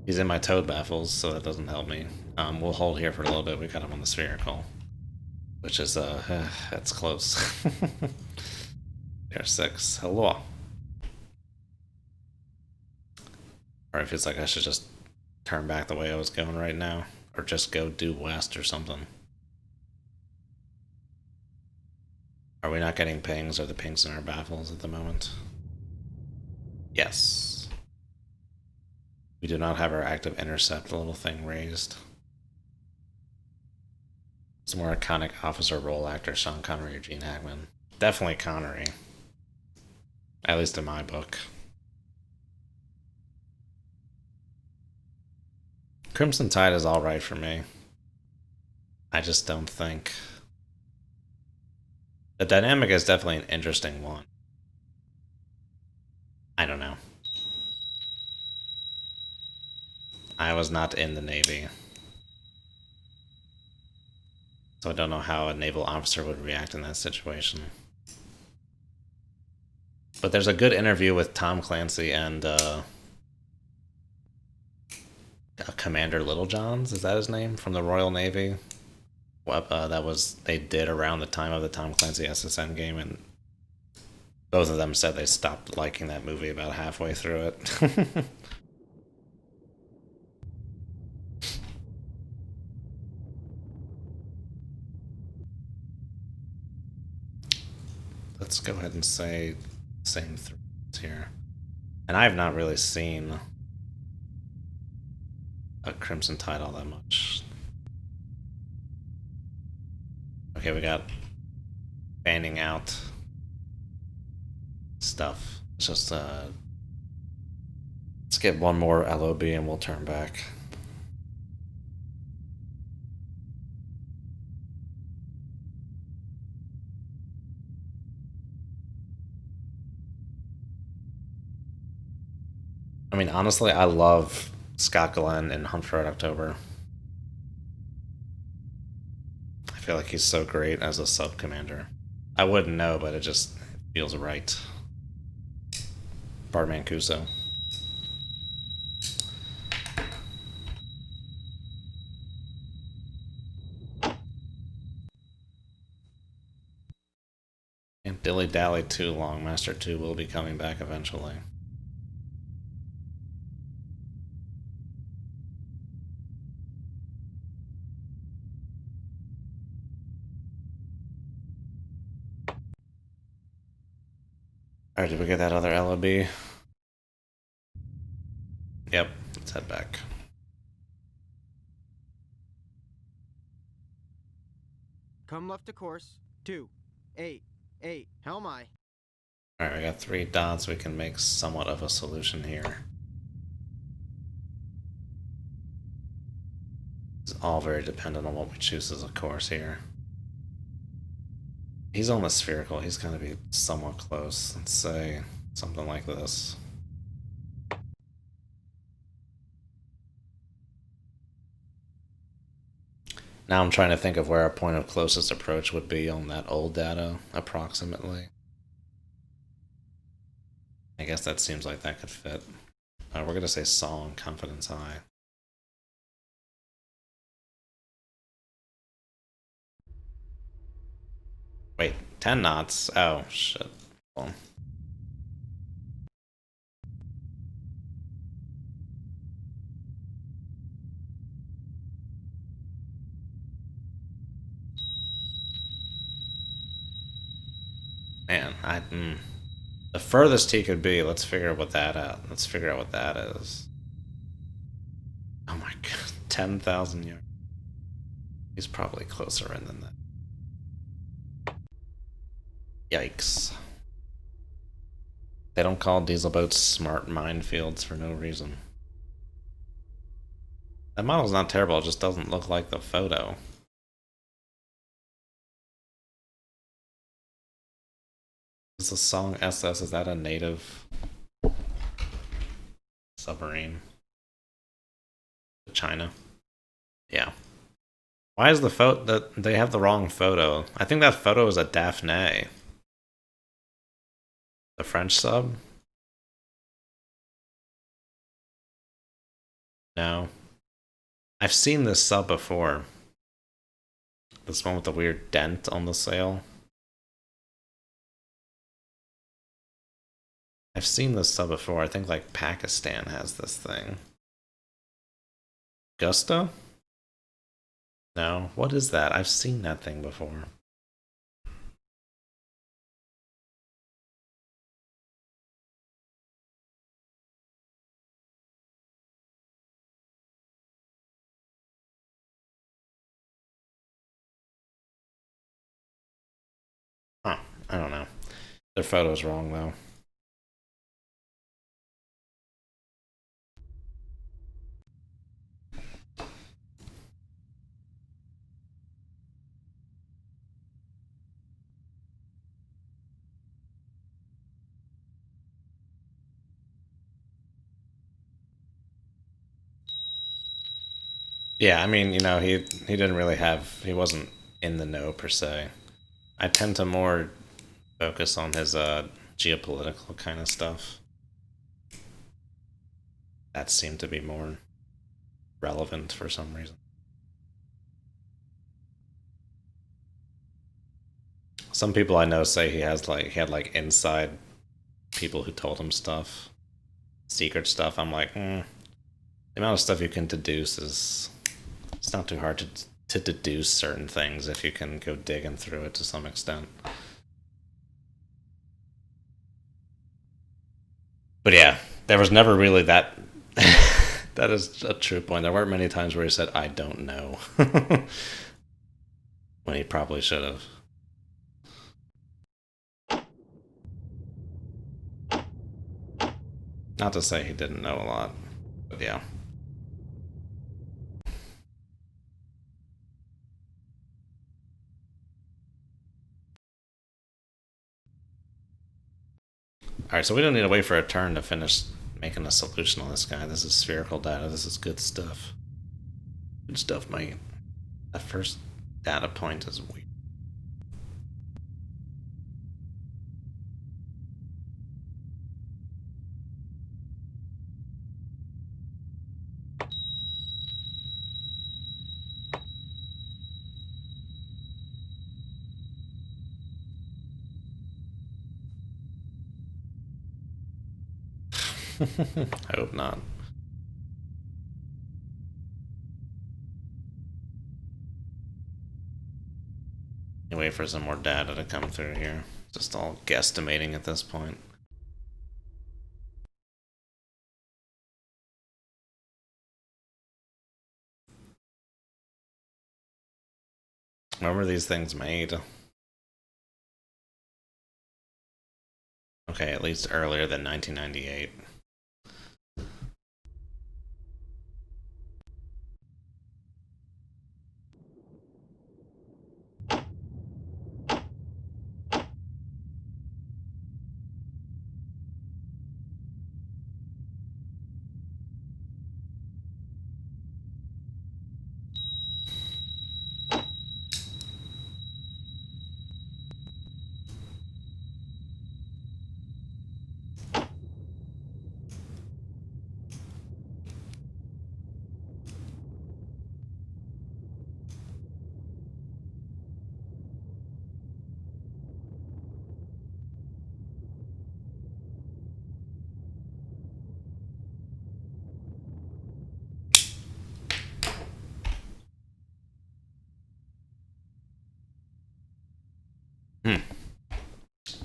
He's in my toad baffles, so that doesn't help me. We'll hold here for a little bit. We got him on the spherical, which is that's close. There's 6. Hello. Or it feels like I should just turn back the way I was going right now. Or just go due west or something. Are we not getting pings? Are the pings in our baffles at the moment? Yes. We do not have our active intercept little thing raised. It's more iconic officer role actor Sean Connery or Gene Hackman. Definitely Connery. At least in my book. Crimson Tide is alright for me. I just don't think... The dynamic is definitely an interesting one. I don't know. I was not in the Navy. So I don't know how a naval officer would react in that situation. But there's a good interview with Tom Clancy and Commander Littlejohns, is that his name? From the Royal Navy. They did around the time of the Tom Clancy SSN game, and both of them said they stopped liking that movie about halfway through it. Let's go ahead and say same threads here. And I have not really seen a Crimson Tide all that much. Okay, we got fanning out stuff. It's just let's get one more LOB and we'll turn back. I mean, honestly, I love Scott Glenn in Hunt for Red October. I feel like he's so great as a sub-commander. I wouldn't know, but it just feels right. Bart Mancuso. Can't dilly-dally too long. Master 2 will be coming back eventually. Alright, did we get that other LOB? Yep, let's head back. Come left to course. 288. How am I? Alright, we got 3 dots. We can make somewhat of a solution here. It's all very dependent on what we choose as a course here. He's on the spherical. He's going to be somewhat close. Let's say something like this. Now I'm trying to think of where our point of closest approach would be on that old data, approximately. I guess that seems like that could fit. We're going to say song, confidence high. Wait, 10 knots? Oh, shit. Hold on. Man, the furthest he could be, let's figure out what that is. Oh my god, 10,000 yards. He's probably closer in than that. Yikes. They don't call diesel boats smart minefields for no reason. That model's not terrible, it just doesn't look like the photo. Is the song SS, is that a native submarine? China? Yeah. Why is the photo that they have the wrong photo? I think that photo is a Daphne. The French sub? No. I've seen this sub before. This one with the weird dent on the sail. I've seen this sub before. I think like Pakistan has this thing. Gusto? No. What is that? I've seen that thing before. Huh. I don't know. Their photo's wrong though. Yeah, I mean, you know, he didn't really have, he wasn't in the know per se. I tend to more focus on his geopolitical kind of stuff. That seemed to be more relevant for some reason. Some people I know say he had like inside people who told him stuff, secret stuff. I'm like, the amount of stuff you can deduce is, it's not too hard to deduce certain things if you can go digging through it to some extent. But yeah, there was never really that. That is a true point. There weren't many times where he said, "I don't know," when he probably should have. Not to say he didn't know a lot, but yeah. Alright, so we don't need to wait for a turn to finish making a solution on this guy. This is spherical data. This is good stuff. Good stuff, mate. That first data point is weird. I hope not. Wait for some more data to come through here. Just all guesstimating at this point. When were these things made? Okay, at least earlier than 1998.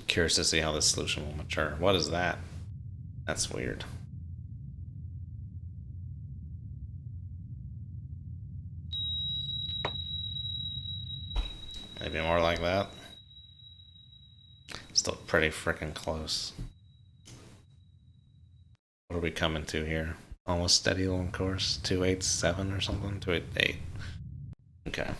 Curious to see how this solution will mature. What is that? That's weird. Maybe more like that. Still pretty freaking close. What are we coming to here? Almost steady on course. 287 or something? 288. Okay.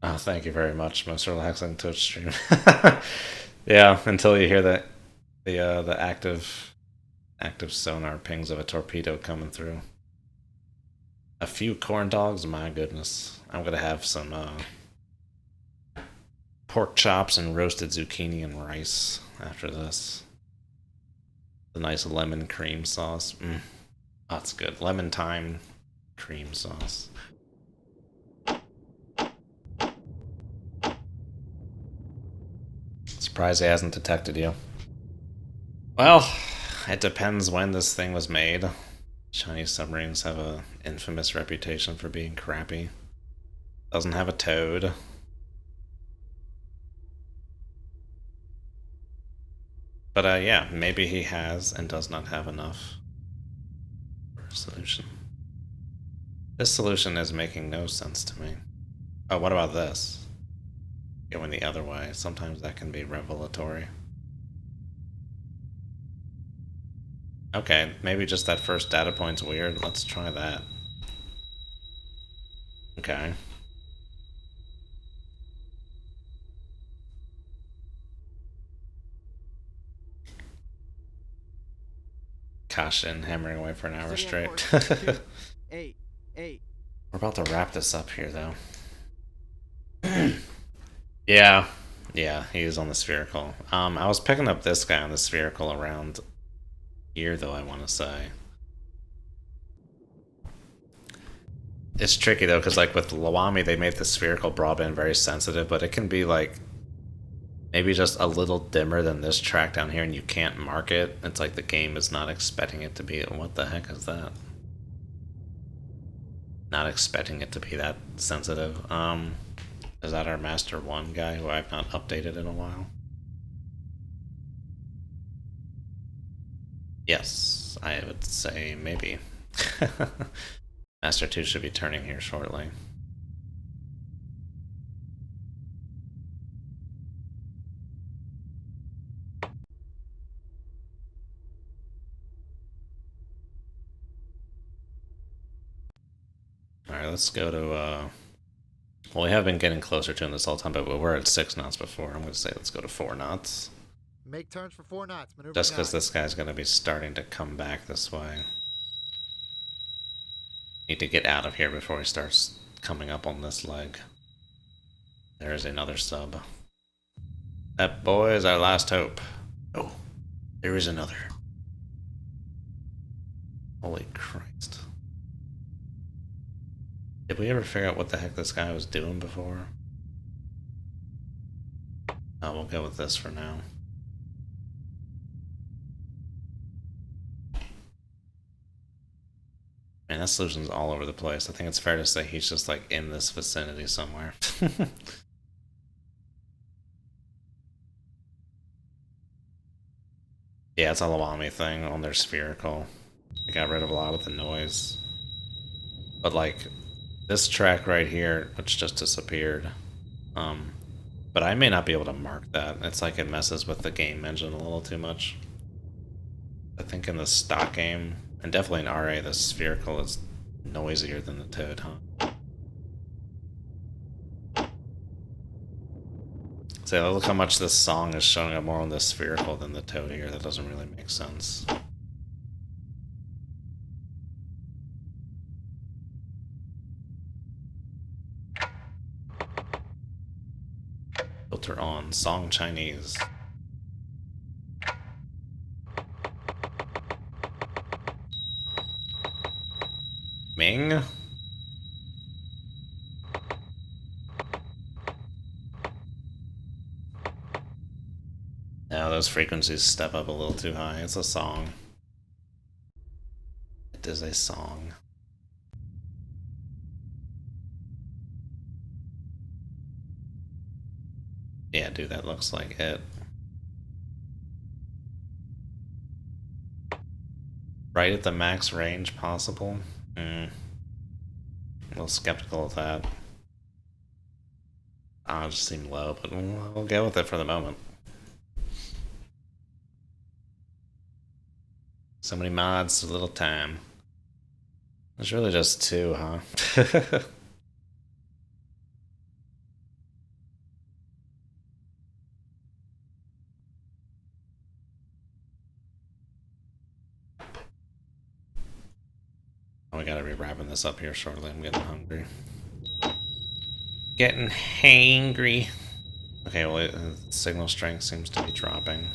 Oh, thank you very much. Most relaxing Twitch stream. Yeah, until you hear that the active sonar pings of a torpedo coming through. A few corn dogs, my goodness. I'm gonna have some pork chops and roasted zucchini and rice after this. The nice lemon cream sauce. Oh, that's good. Lemon thyme cream sauce. surprised he hasn't detected you. Well, it depends when this thing was made. Chinese submarines have an infamous reputation for being crappy. Doesn't have a toad. But yeah, maybe he has and does not have enough for a solution. This solution is making no sense to me. Oh, what about this? Going the other way. Sometimes that can be revelatory. Okay, maybe just that first data point's weird. Let's try that. Okay. Caution, hammering away for an hour straight. 8, 8. We're about to wrap this up here, though. Yeah, he is on the spherical. I was picking up this guy on the spherical around here, though, I want to say. It's tricky, though, because, like, with Lawami, they made the spherical broadband very sensitive, but it can be, like, maybe just a little dimmer than this track down here, and you can't mark it. It's like the game is not expecting it to be... What the heck is that? Not expecting it to be that sensitive. Is that our Master 1 guy, who I've not updated in a while? Yes, I would say maybe. Master 2 should be turning here shortly. Alright, let's go to, well, we have been getting closer to him this whole time, but we were at 6 knots before. I'm going to say let's go to 4 knots. Make turns for 4 knots. Maneuver Just because 9. this guy's going to be starting to come back this way. Need to get out of here before he starts coming up on this leg. There's another sub. That boy is our last hope. Oh, there is another. Holy Christ. Did we ever figure out what the heck this guy was doing before? Oh, we'll go with this for now. Man, that solution's all over the place. I think it's fair to say he's just like in this vicinity somewhere. Yeah, it's a Lawami thing on their spherical. They got rid of a lot of the noise. But like, this track right here, which just disappeared. But I may not be able to mark that. It's like it messes with the game engine a little too much. I think in the stock game, and definitely in RA, the spherical is noisier than the toad, huh? So look how much this song is showing up more on the spherical than the toad here. That doesn't really make sense. Filter on, song Chinese. Ming? No, those frequencies step up a little too high. It's a song. It is a song. Yeah, dude, that looks like it. Right at the max range possible? A little skeptical of that. It just seemed low, but we'll go with it for the moment. So many mods, so little time. There's really just 2, huh? Oh, we gotta be wrapping this up here shortly. I'm getting hungry. Getting hangry. Okay, well, signal strength seems to be dropping.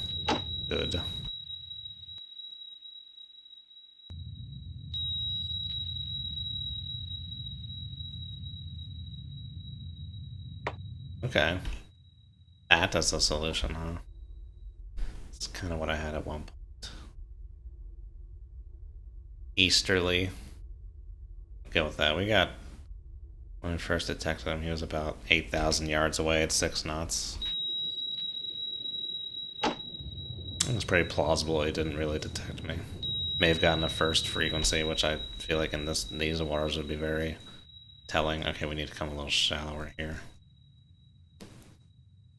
Good. Okay. That is a solution, huh? kind of what I had at one point. Easterly. Go with that. We got, when we first detected him, he was about 8,000 yards away at 6 knots. It was pretty plausible he didn't really detect me. May have gotten a first frequency, which I feel like in these waters would be very telling. Okay, we need to come a little shallower here.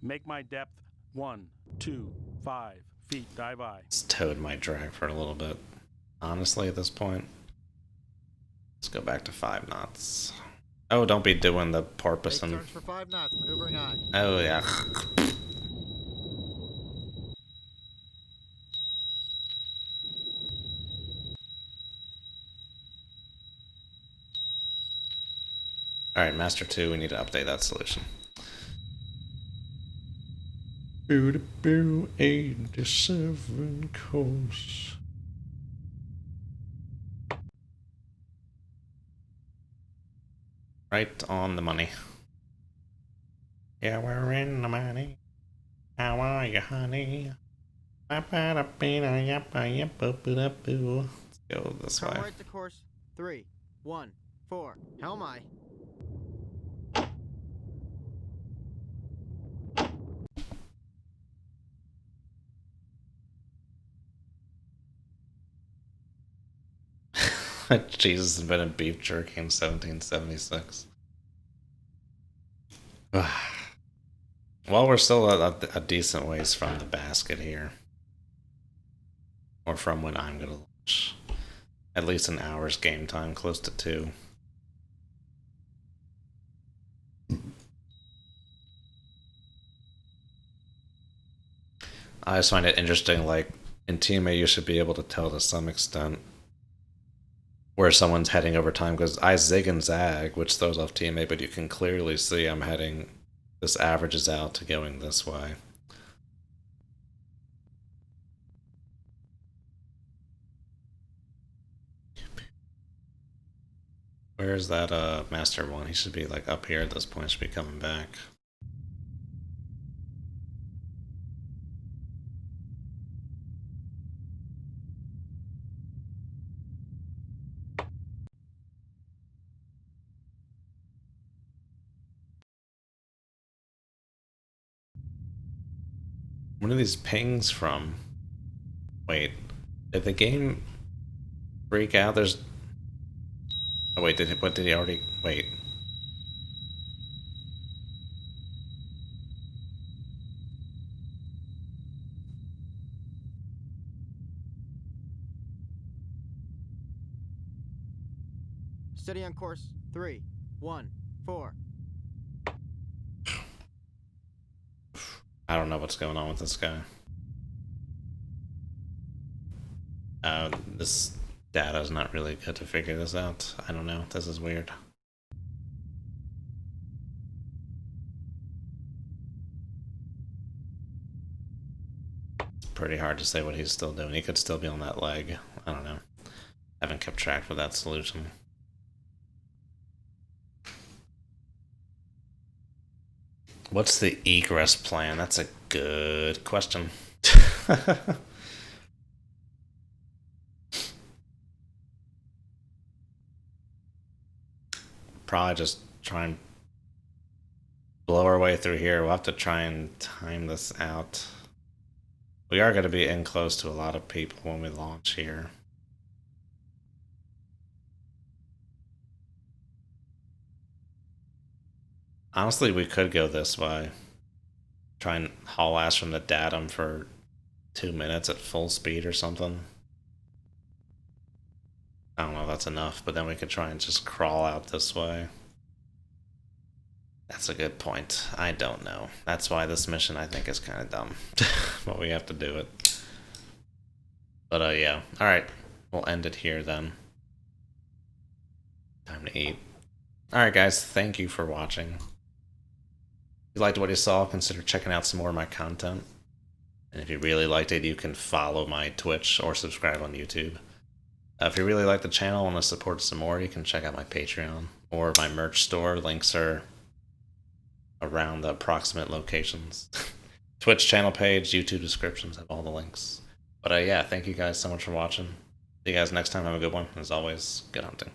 Make my depth 1, 2, 5 feet. Dive by. It's towed my drag for a little bit. Honestly, at this point, let's go back to 5 knots. Oh, don't be doing the porpoise. Make turns for 5 knots. Maneuvering aye. Oh, yeah. Alright, Master 2, we need to update that solution. Boo 87 course. Right on the money. Yeah, we're in the money. How are you, honey? Let's go this way. Come right to course 3, 1, 4. Helm aye. Jesus has been in beef jerky in 1776. Well, we're still a decent ways from the basket here. Or from when I'm going to launch. At least an hour's game time, close to 2. I just find it interesting, like, in TMA you should be able to tell to some extent where someone's heading over time, because I zig and zag, which throws off TMA, but you can clearly see I'm heading, this averages out to going this way. Where's that Master 1? He should be like up here at this point, should be coming back. What are these pings from? Wait, did the game freak out? There's... Oh wait, what did he already... Wait. Steady on course 3, 1, 4. I don't know what's going on with this guy. This data is not really good to figure this out. I don't know. This is weird. It's pretty hard to say what he's still doing. He could still be on that leg. I don't know. Haven't kept track of that solution. What's the egress plan? That's a good question. Probably just try and blow our way through here. We'll have to try and time this out. We are going to be in close to a lot of people when we launch here. Honestly, we could go this way. Try and haul ass from the datum for 2 minutes at full speed or something. I don't know if that's enough, but then we could try and just crawl out this way. That's a good point. I don't know. That's why this mission, I think, is kind of dumb. But we have to do it. But, yeah. Alright. We'll end it here, then. Time to eat. Alright, guys. Thank you for watching. If you liked what you saw, consider checking out some more of my content. And if you really liked it, you can follow my Twitch or subscribe on YouTube. If you really like the channel and want to support some more, you can check out my Patreon or my merch store. Links are around the approximate locations. Twitch channel page, YouTube descriptions have all the links. But yeah, thank you guys so much for watching. See you guys next time. Have a good one. As always, good hunting.